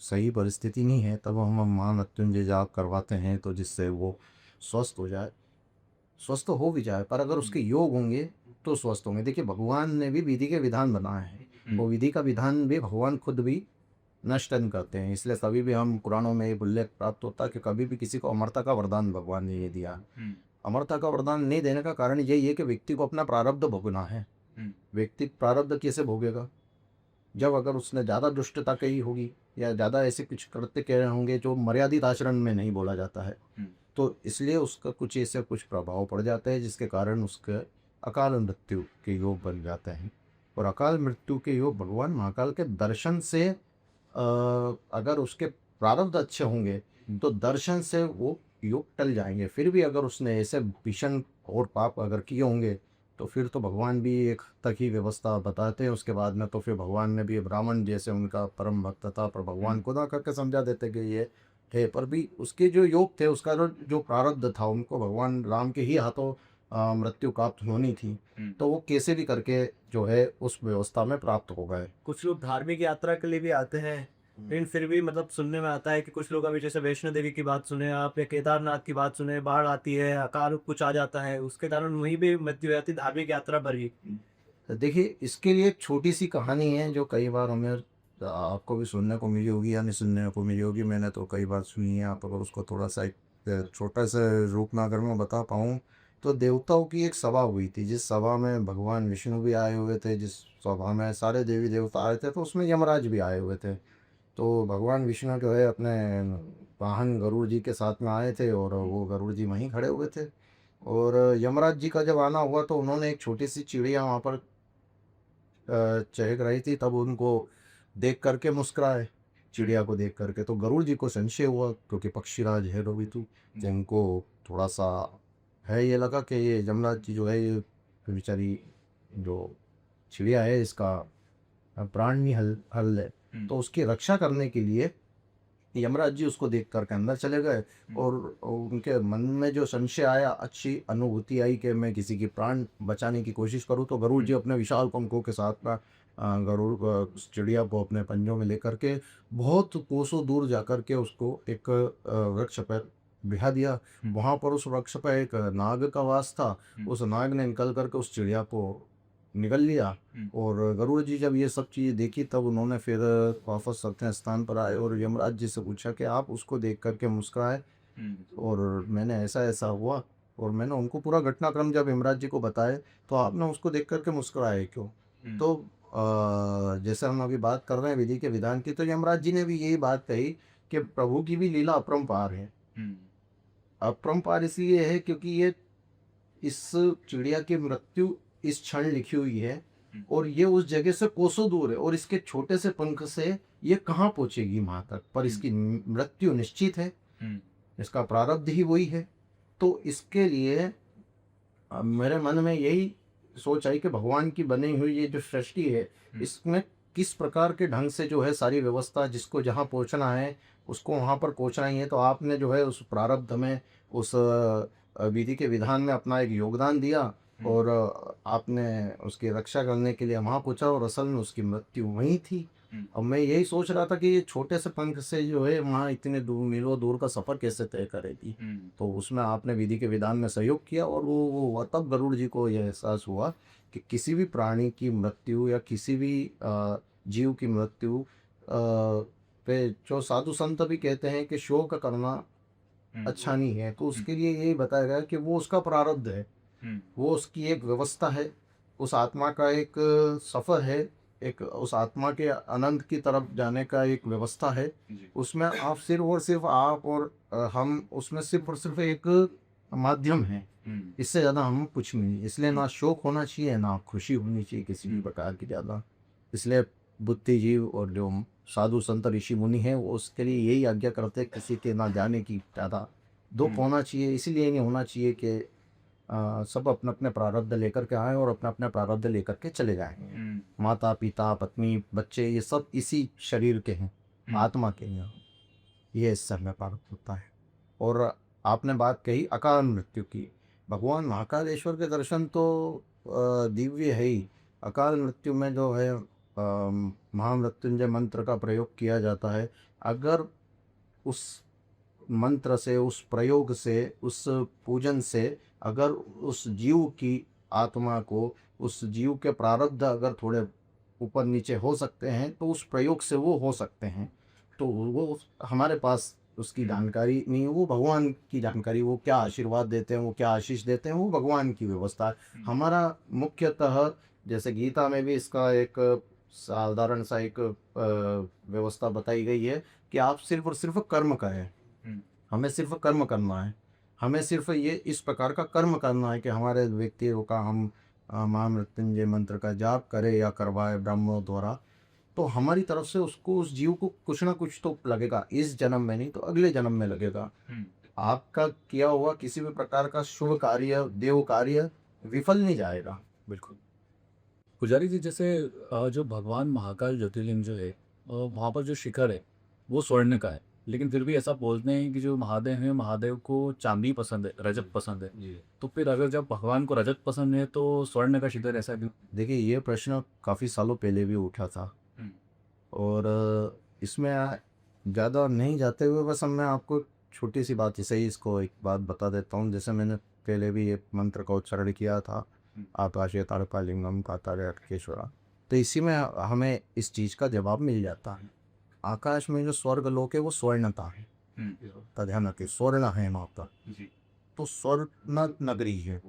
सही परिस्थिति नहीं है, तब हम महामृत्युंजय जाप करवाते हैं तो जिससे वो स्वस्थ हो जाए, स्वस्थ हो भी जाए, पर अगर उसके योग होंगे तो स्वस्थ होंगे। देखिए, भगवान ने भी विधि के विधान बनाए हैं, वो विधि का विधान भी भगवान खुद भी नष्ट नहीं करते हैं। इसलिए कभी भी हम पुराणों में ये उल्लेख प्राप्त होता है कि कभी भी किसी को अमरता का वरदान भगवान ने ये दिया। अमरता का वरदान नहीं देने का कारण यही है कि व्यक्ति को अपना प्रारब्ध भोगना है। व्यक्ति प्रारब्ध कैसे भोगेगा? जब अगर उसने ज़्यादा दुष्टता कही होगी या ज़्यादा ऐसे कुछ कृत्य कह रहे होंगे जो मर्यादित आचरण में नहीं बोला जाता है, तो इसलिए उसका कुछ ऐसे कुछ प्रभाव पड़ जाता है जिसके कारण उसके अकाल मृत्यु के योग बन जाते हैं। और अकाल मृत्यु के योग भगवान महाकाल के दर्शन से अगर उसके प्रारब्ध अच्छे होंगे तो दर्शन से वो योग टल जाएंगे। फिर भी अगर उसने ऐसे भीषण और पाप अगर किए होंगे तो फिर तो भगवान भी एक तक ही व्यवस्था बताते हैं। उसके बाद में तो फिर भगवान ने भी ब्राह्मण जैसे उनका परम भक्त था, पर भगवान को ना करके समझा देते कि ये है, पर भी उसके जो योग थे, उसका जो प्रारब्ध था, उनको भगवान राम के ही हाथों मृत्यु प्राप्त होनी थी, तो वो कैसे भी करके जो है उस व्यवस्था में प्राप्त हो गए। कुछ लोग धार्मिक यात्रा के लिए भी आते हैं, लेकिन फिर भी मतलब सुनने में आता है कि कुछ लोग अभी जैसे वैष्णो देवी की बात सुने आप, या केदारनाथ की बात सुने, बाढ़ आती है, अकाल कुछ आ जाता है, उसके कारण वहीं भी मृत्यु हो जाती है धार्मिक यात्रा पर ही। तो देखिए, इसके लिए एक छोटी सी कहानी है जो कई बार हमें आपको भी सुनने को मिली होगी या नहीं सुनने को मिली होगी, मैंने तो कई बार सुनी है। आप अगर उसको थोड़ा सा एक छोटा सा रूप में अगर मैं बता पाऊँ, तो देवताओं की एक सभा हुई थी, जिस सभा में भगवान विष्णु भी आए हुए थे, जिस सभा में सारे देवी देवता आए थे, तो उसमें यमराज भी आए हुए थे। तो भगवान विष्णु जो है अपने वाहन गरुड़ जी के साथ में आए थे, और वो गरुड़ जी वहीं खड़े हुए थे। और यमराज जी का जब आना हुआ तो उन्होंने एक छोटी सी चिड़िया वहाँ पर चहक रही थी, तब उनको देख करके मुस्कुराए, चिड़िया को देख करके। तो गरुड़ जी को संशय हुआ, क्योंकि पक्षीराज है रोवितु, जिनको थोड़ा सा है ये लगा कि ये यमराज जी जो है ये बेचारी जो चिड़िया है इसका प्राण नहीं हल है, तो उसकी रक्षा करने के लिए यमराज जी उसको देख करके अंदर चले गए। और उनके मन में जो संशय आया, अच्छी अनुभूति आई कि मैं किसी की प्राण बचाने की कोशिश करूं, तो गरुड़ जी अपने विशाल पंखों के साथ में गरुड़ चिड़िया को अपने पंजों में लेकर के बहुत कोसों दूर जाकर के उसको एक वृक्ष पर बिठा दिया। वहाँ पर उस वृक्ष पर एक नाग का वास था, उस नाग ने निकल करके उस चिड़िया को निकल लिया। और गरुड़ जी जब ये सब चीज़ देखी, तब उन्होंने फिर वापस अपने स्थान पर आए और यमराज जी से पूछा कि आप उसको देख करके मुस्कुराए, और मैंने ऐसा ऐसा हुआ। और मैंने उनको पूरा घटनाक्रम जब यमराज जी को बताया, तो आपने उसको देख करके मुस्कुराए क्यों? तो जैसे हम अभी बात कर रहे हैं विधि के विधान की, तो यमराज जी ने भी यही बात कही कि प्रभु की भी लीला अपरंपार है। अपरंपार इसलिए है क्योंकि ये इस चिड़िया की मृत्यु इस क्षण लिखी हुई है, और ये उस जगह से कोसों दूर है, और इसके छोटे से पंख से ये कहाँ पहुंचेगी वहां तक, पर इसकी मृत्यु निश्चित है, इसका प्रारब्ध ही वही है। तो इसके लिए मेरे मन में यही सोच आई कि भगवान की बनी हुई ये जो सृष्टि है, इसमें किस प्रकार के ढंग से जो है सारी व्यवस्था, जिसको जहाँ पहुँचना है उसको वहाँ पर पहुँचना ही है। तो आपने जो है उस प्रारब्ध में, उस विधि के विधान में अपना एक योगदान दिया, और आपने उसकी रक्षा करने के लिए वहाँ पहुँचा और असल में उसकी मृत्यु वहीं थी। अब मैं यही सोच रहा था कि ये छोटे से पंख से जो है वहाँ इतने दूर मीलों दूर का सफ़र कैसे तय करेगी। तो उसमें आपने विधि के विधान में सहयोग किया और वो तब गरुड़ जी को यह एहसास हुआ कि किसी भी प्राणी की मृत्यु या किसी भी जीव की मृत्यु पे जो साधु संत भी कहते हैं कि शोक करना अच्छा नहीं है, तो उसके लिए यही बताया गया कि वो उसका प्रारब्ध है, वो उसकी एक व्यवस्था है, उस आत्मा का एक सफ़र है, एक उस आत्मा के अनंत की तरफ जाने का एक व्यवस्था है। उसमें आप सिर्फ और सिर्फ आप और हम उसमें सिर्फ और सिर्फ एक माध्यम है, इससे ज़्यादा हम कुछ नहीं। इसलिए ना शोक होना चाहिए ना खुशी होनी चाहिए किसी भी प्रकार की ज़्यादा। इसलिए बुद्धिजीव और जो साधु संत ऋषि मुनि हैं वो उसके लिए यही आज्ञा करते हैं किसी के ना जाने की ज़्यादा दुख होना चाहिए। इसीलिए नहीं होना चाहिए कि सब अपने अपने प्रारब्ध लेकर के आए और अपने अपने प्रारब्ध लेकर के चले जाएंगे। माता पिता पत्नी बच्चे ये सब इसी शरीर के हैं, आत्मा के हैं, ये इस समय प्रारब्ध होता है। और आपने बात कही अकाल मृत्यु की, भगवान महाकालेश्वर के दर्शन तो दिव्य है ही। अकाल मृत्यु में जो है महामृत्युंजय मंत्र का प्रयोग किया जाता है। अगर उस मंत्र से, उस प्रयोग से, उस पूजन से अगर उस जीव की आत्मा को, उस जीव के प्रारब्ध अगर थोड़े ऊपर नीचे हो सकते हैं तो उस प्रयोग से वो हो सकते हैं। तो वो हमारे पास उसकी जानकारी नहीं है, वो भगवान की जानकारी, वो क्या आशीर्वाद देते हैं, वो क्या आशीष देते हैं, वो भगवान की व्यवस्था है। हमारा मुख्यतः जैसे गीता में भी इसका एक साधारण सा एक व्यवस्था बताई गई है कि आप सिर्फ और सिर्फ कर्म करें। हमें सिर्फ कर्म करना है, हमें सिर्फ ये इस प्रकार का कर्म करना है कि हमारे व्यक्तियों का हम महामृत्युंजय मंत्र का जाप करें या करवाए ब्राह्मणों द्वारा, तो हमारी तरफ से उसको, उस जीव को कुछ ना कुछ तो लगेगा, इस जन्म में नहीं तो अगले जन्म में लगेगा। आपका किया हुआ किसी भी प्रकार का शुभ कार्य, देव कार्य विफल नहीं जाएगा। बिल्कुल। पुजारी जी, जैसे जो भगवान महाकाल ज्योतिर्लिंग जो है वहाँ पर जो शिखर है वो स्वर्ण का है, लेकिन फिर भी ऐसा बोलते हैं कि जो महादेव हैं, महादेव को चांदी पसंद है, रजत पसंद है। तो फिर अगर जब भगवान को रजत पसंद है तो स्वर्ण का शिखर ऐसा क्यों? देखिए ये प्रश्न काफ़ी सालों पहले भी उठा था और इसमें ज़्यादा नहीं जाते हुए बस मैं आपको छोटी सी बात ऐसे ही इसको एक बात बता देता हूँ। जैसे मैंने पहले भी ये मंत्र का उच्चारण किया था, आकाशे ताड़पालिंगम कातारे अटकेश्वरा, तो इसी में हमें इस चीज़ का जवाब मिल जाता है। आकाश में जो स्वर्ग लोक है वो स्वर्णता है, ध्यान रखिए स्वर्ण है वहाँ पर, तो स्वर्ण नगरी है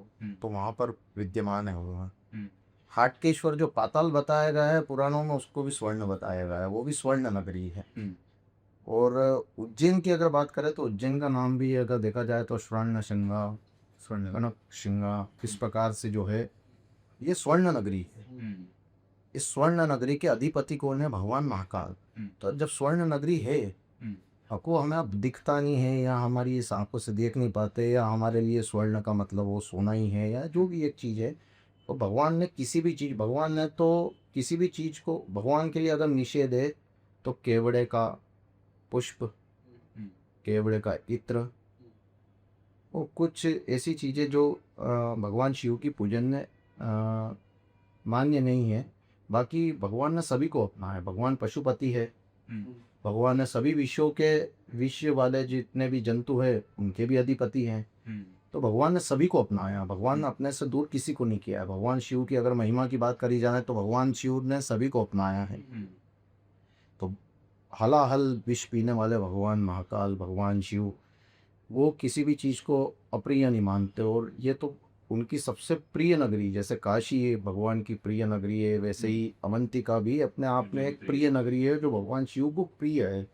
तो वहाँ पर विद्यमान है वो। हाटकेश्वर जो पाताल बताया गया है पुराणों में उसको भी स्वर्ण बताया गया है, वो भी स्वर्ण नगरी है। और उज्जैन की अगर बात करें तो उज्जैन का नाम भी अगर देखा जाए तो स्वर्ण श्रृंगा, स्वर्ण कनक श्रृंगा, इस प्रकार से जो है ये स्वर्ण नगरी है। इस स्वर्ण नगरी के अधिपति कौन है? भगवान महाकाल। तो जब स्वर्ण नगरी है, आपको हमें अब दिखता नहीं है या हमारी इस आंखों से देख नहीं पाते या हमारे लिए स्वर्ण का मतलब वो सोना ही है या जो भी एक चीज़ है, तो भगवान ने किसी भी चीज़, भगवान ने तो किसी भी चीज़ को, भगवान के लिए अगर निषेध है तो केवड़े का पुष्प, केवड़े का इत्र, वो कुछ ऐसी चीज़ें जो भगवान शिव की पूजन में मान्य नहीं है। बाकी भगवान ने सभी को अपना है, भगवान पशुपति है, भगवान ने सभी विश्वों के, विश्व वाले जितने भी जंतु है उनके भी अधिपति हैं। तो भगवान ने सभी को अपनाया, भगवान ने अपने से दूर किसी को नहीं किया है। भगवान शिव की अगर महिमा की बात करी जाए तो भगवान शिव ने सभी को अपनाया है। तो हलाहल विष पीने वाले भगवान महाकाल, भगवान शिव, वो किसी भी चीज़ को अप्रिय नहीं मानते और ये तो उनकी सबसे प्रिय नगरी, जैसे काशी है भगवान की प्रिय नगरी है, वैसे ही अवंतिका भी अपने आप में एक प्रिय नगरी है जो भगवान शिव को प्रिय है।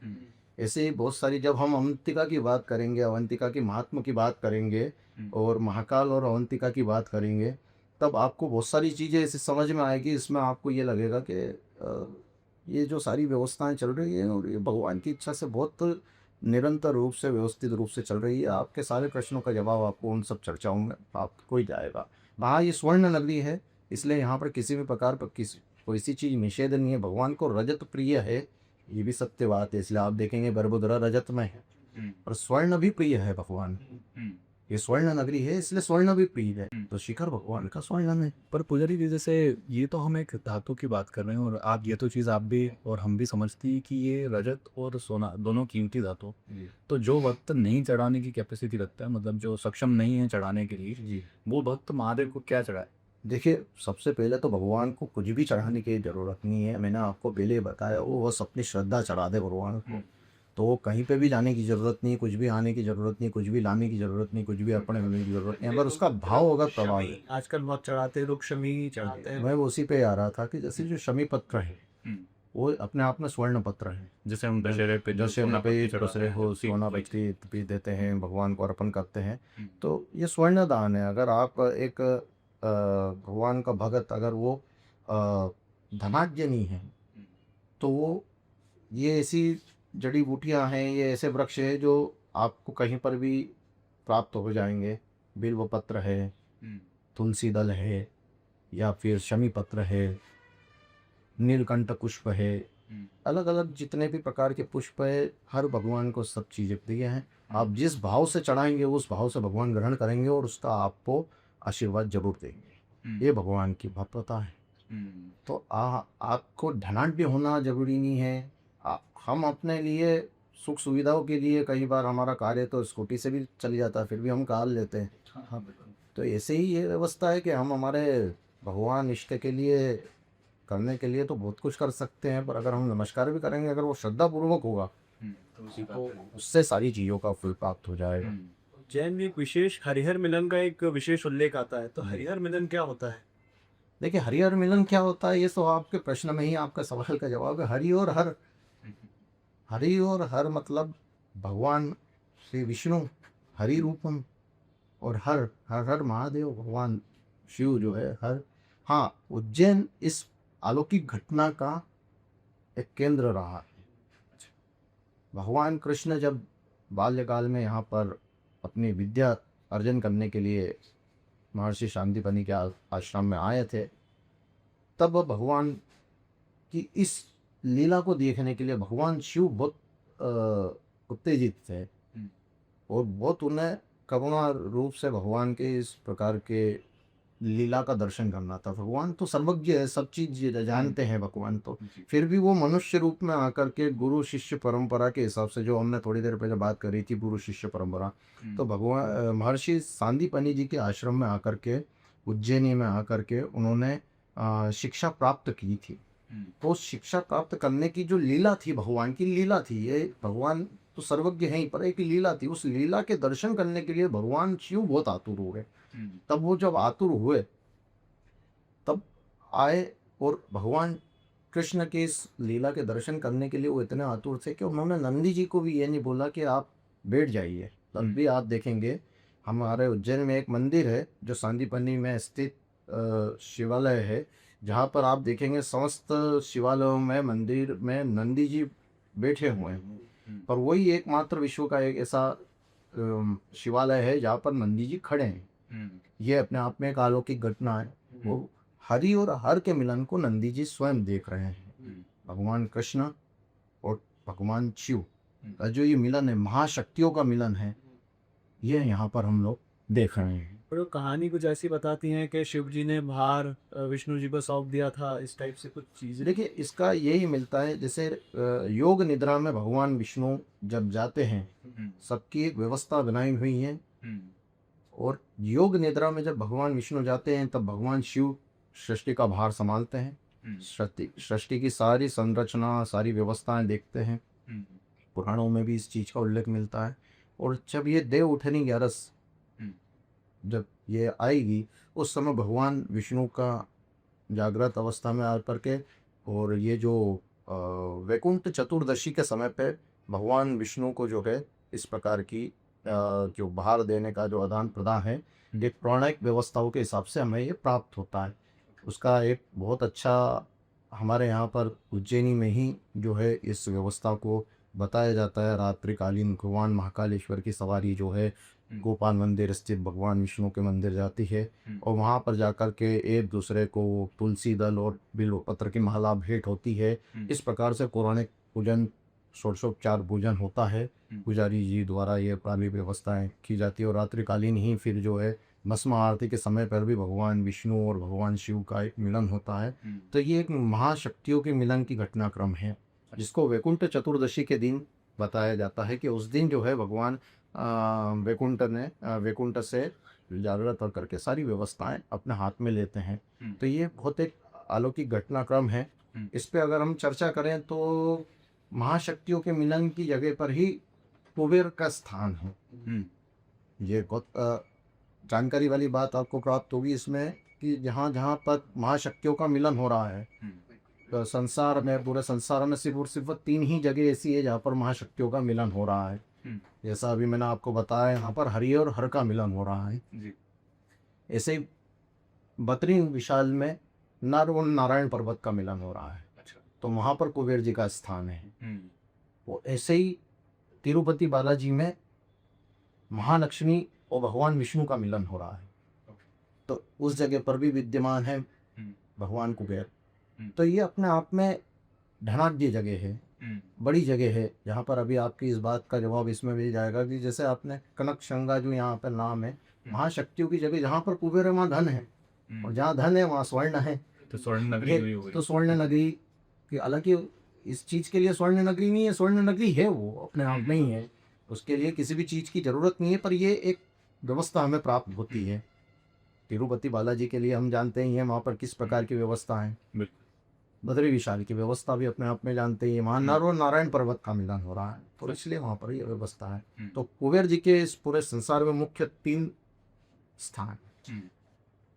ऐसे ही बहुत सारी, जब हम अवंतिका की बात करेंगे, अवंतिका की महात्मा की बात करेंगे और महाकाल और अवंतिका की बात करेंगे, तब आपको बहुत सारी चीज़ें ऐसे समझ में आएगी। इसमें आपको ये लगेगा कि ये जो सारी व्यवस्थाएं चल रही है और ये भगवान की इच्छा से बहुत निरंतर रूप से, व्यवस्थित रूप से चल रही है। आपके सारे प्रश्नों का जवाब आपको उन सब चर्चाओं में आपको ही जाएगा। वहाँ ये स्वर्ण नगरी है, इसलिए यहाँ पर किसी भी प्रकार पर कोई सी चीज़ निषेध नहीं है। भगवान को रजत प्रिय है, ये भी सत्य बात है, इसलिए आप देखेंगे गर्भोदरा रजत में है, और स्वर्ण भी प्रिय है भगवान। ये स्वर्ण नगरी है, इसलिए स्वर्ण भी प्रिय है, तो शिखर भगवान का स्वर्ण है। पर पुजारी जी जैसे ये तो हम एक धातु की बात कर रहे हैं, और आप ये तो चीज़ आप भी और हम भी समझती हैं कि ये रजत और सोना दोनों कीमती धातु। तो जो भक्त नहीं चढ़ाने की कैपेसिटी रखता है, मतलब जो सक्षम नहीं है चढ़ाने के लिए, जी, वो भक्त महादेव को क्या चढ़ाए? देखिए सबसे पहले तो भगवान को कुछ भी चढ़ाने की ज़रूरत नहीं है। मैंने आपको पहले बताया, वो बस अपनी श्रद्धा चढ़ा दे भगवान को। तो कहीं पे भी जाने की ज़रूरत नहीं, कुछ भी आने की ज़रूरत नहीं, कुछ भी लाने की ज़रूरत नहीं, कुछ भी अर्पण करने की ज़रूरत नहीं। अगर उसका भाव अगर प्रभावित, आजकल बहुत चढ़ाते हैं लोग, शमी चढ़ाते हैं। मैं वो उसी पे आ रहा था कि जैसे जो शमी पत्र है, वो अपने आप में स्वर्ण पत्र है। जैसे हम दशहरे पे जैसे हम पे दूसरे को सोना बच्ची भी देते हैं, भगवान को अर्पण करते हैं, तो ये स्वर्ण दान है। अगर आप एक भगवान का भगत, अगर वो धनाढ्य नहीं है, तो वो ये ऐसी जड़ी बूटियां हैं, ये ऐसे वृक्ष है जो आपको कहीं पर भी प्राप्त हो जाएंगे। बिल्व पत्र है, तुलसी दल है, या फिर शमी पत्र है, नीलकंठ पुष्प है, अलग अलग जितने भी प्रकार के पुष्प है, हर भगवान को सब चीज़ें प्रिय हैं। आप जिस भाव से चढ़ाएंगे उस भाव से भगवान ग्रहण करेंगे और उसका आपको आशीर्वाद जरूर देंगे। ये भगवान की भक्तता है। तो आपको धनाढ्य होना जरूरी नहीं है। हम अपने लिए सुख सुविधाओं के लिए, कई बार हमारा कार्य तो स्कूटी से भी चल जाता है, फिर भी हम कार लेते हैं। तो ऐसे ही ये व्यवस्था है कि हम हमारे भगवान इष्ट के लिए करने के लिए तो बहुत कुछ कर सकते हैं, पर अगर हम नमस्कार भी करेंगे, अगर वो श्रद्धापूर्वक होगा, तो उससे सारी चीज़ों का फल प्राप्त हो जाएगा। जैन में एक विशेष हरिहर मिलन का एक विशेष उल्लेख आता है, तो हरिहर मिलन क्या होता है? देखिए हरिहर मिलन क्या होता है, ये तो आपके प्रश्न में ही आपका सवाल का जवाब है। हरि और हर, हरि और हर मतलब भगवान श्री विष्णु हरि रूपम, और हर हर हर महादेव भगवान शिव जो है हर। हाँ, उज्जैन इस अलौकिक घटना का एक केंद्र रहा है। भगवान कृष्ण जब बाल्यकाल में यहाँ पर अपनी विद्या अर्जन करने के लिए महर्षि शांतिपनि के आश्रम में आए थे, तब भगवान की इस लीला को देखने के लिए भगवान शिव बहुत उत्तेजित थे, और बहुत उन्हें करुणा रूप से भगवान के इस प्रकार के लीला का दर्शन करना था। भगवान तो सर्वज्ञ है, सब चीज जानते हैं भगवान, तो फिर भी वो मनुष्य रूप में आकर के गुरु शिष्य परंपरा के हिसाब से, जो हमने थोड़ी देर पहले बात करी थी गुरु शिष्य परंपरा, तो भगवान महर्षि सांदीपनि जी के आश्रम में आकर के, उज्जैनी में आकर के उन्होंने शिक्षा प्राप्त की थी। तो शिक्षा प्राप्त करने की जो लीला थी, भगवान की लीला थी, ये भगवान तो सर्वज्ञ है ही, पर एक लीला थी। उस लीला के दर्शन करने के लिए भगवान शिव बहुत आतुर हो गए। तब वो जब आतुर हुए, तब आए, और भगवान कृष्ण के इस लीला के दर्शन करने के लिए वो इतने आतुर थे कि उन्होंने नंदी जी को भी ये नहीं बोला कि आप बैठ जाइए। तब भी आप देखेंगे हमारे उज्जैन में एक मंदिर है जो सांदीपनि में स्थित शिवालय है, जहाँ पर आप देखेंगे समस्त शिवालयों में मंदिर में नंदी जी बैठे हुए हैं, पर वही एकमात्र विश्व का एक ऐसा शिवालय है जहाँ पर नंदी जी खड़े हैं। ये अपने आप में एक अलौकिक घटना है। वो हरि और हर के मिलन को नंदी जी स्वयं देख रहे हैं। भगवान कृष्ण और भगवान शिव का जो ये मिलन है, महाशक्तियों का मिलन है, ये यहाँ पर हम लोग देख रहे हैं। और कहानी कुछ ऐसी बताती हैं कि शिव जी ने भार विष्णु जी को सौंप दिया था, इस टाइप से कुछ चीज़ें। देखिए इसका यही मिलता है, जैसे योग निद्रा में भगवान विष्णु जब जाते हैं, सबकी एक व्यवस्था बनाई हुई है, और योग निद्रा में जब भगवान विष्णु जाते हैं, तब भगवान शिव सृष्टि का भार संभालते हैं। सृष्टि की सारी संरचना, सारी व्यवस्थाएं देखते हैं। पुराणों में भी इस चीज का उल्लेख मिलता है। और जब ये देव उठनी ग्यारस जब ये आएगी, उस समय भगवान विष्णु का जागृत अवस्था में आकर के, और ये जो वैकुंठ चतुर्दशी के समय पे भगवान विष्णु को जो है इस प्रकार की जो भार देने का जो आदान प्रदान है, एक पौराणिक व्यवस्थाओं के हिसाब से हमें ये प्राप्त होता है। उसका एक बहुत अच्छा हमारे यहाँ पर उज्जैनी में ही जो है इस व्यवस्था को बताया जाता है। रात्रिकालीन भगवान महाकालेश्वर की सवारी जो है गोपाल मंदिर स्थित भगवान विष्णु के मंदिर जाती है, और वहाँ पर जाकर के एक दूसरे को तुलसी दल और बिल्व पत्र की माला भेंट होती है। इस प्रकार से पौराणिक पूजन षोडशोपचार पूजन होता है, पुजारी जी द्वारा ये सारी व्यवस्थाएं की जाती है। और रात्रिकालीन ही फिर जो है भस्म आरती के समय पर भी भगवान विष्णु और भगवान शिव का एक मिलन होता है। तो ये एक महाशक्तियों के मिलन की घटनाक्रम है, जिसको वैकुंठ चतुर्दशी के दिन बताया जाता है कि उस दिन जो है भगवान वैकुंठ से जागृत होकर के सारी व्यवस्थाएं अपने हाथ में लेते हैं। तो ये बहुत एक अलौकिक घटनाक्रम है। इस पे अगर हम चर्चा करें तो महाशक्तियों के मिलन की जगह पर ही कुबेर का स्थान है। ये बहुत जानकारी वाली बात आपको प्राप्त होगी इसमें कि जहाँ जहाँ पर महाशक्तियों का मिलन हो रहा है, तो संसार में, पूरे संसार में सिर्फ और सिर्फ 3 ही जगह ऐसी है जहाँ पर महाशक्तियों का मिलन हो रहा है। जैसा अभी मैंने आपको बताया, यहाँ पर हरि और हर का मिलन हो रहा है। ऐसे ही बद्री विशाल में नर और नारायण पर्वत का मिलन हो रहा है। तो वहाँ पर कुबेर जी का स्थान है। वो ऐसे ही तिरुपति बालाजी में महालक्ष्मी और भगवान विष्णु का मिलन हो रहा है। तो उस जगह पर भी विद्यमान है भगवान कुबेर। तो ये अपने आप में धनाढ्य जगह है, बड़ी जगह है, जहाँ पर अभी आपकी इस बात का जवाब इसमें भी जाएगा कि जैसे आपने कनक शंगा जो यहाँ पर नाम है, महाशक्तियों की जगह जहाँ पर कुबेर है वहाँ धन है, और जहाँ धन है वहाँ स्वर्ण है। तो स्वर्ण नगरी हुई होगी। तो स्वर्ण नगरी की, हालांकि इस चीज़ के लिए स्वर्ण नगरी नहीं है, स्वर्ण नगरी है वो अपने आप में ही है, उसके लिए किसी भी चीज़ की ज़रूरत नहीं है, पर ये एक व्यवस्था हमें प्राप्त होती है। तिरुपति बालाजी के लिए हम जानते ही हैं वहाँ पर किस प्रकार की व्यवस्था है। बद्री विशाल की व्यवस्था भी अपने आप में जानते ही हैं। वहाँ नर और नारायण पर्वत का मिलन हो रहा है, तो इसलिए वहाँ पर ये व्यवस्था है। तो कुबेर जी के इस पूरे संसार में मुख्य 3 स्थान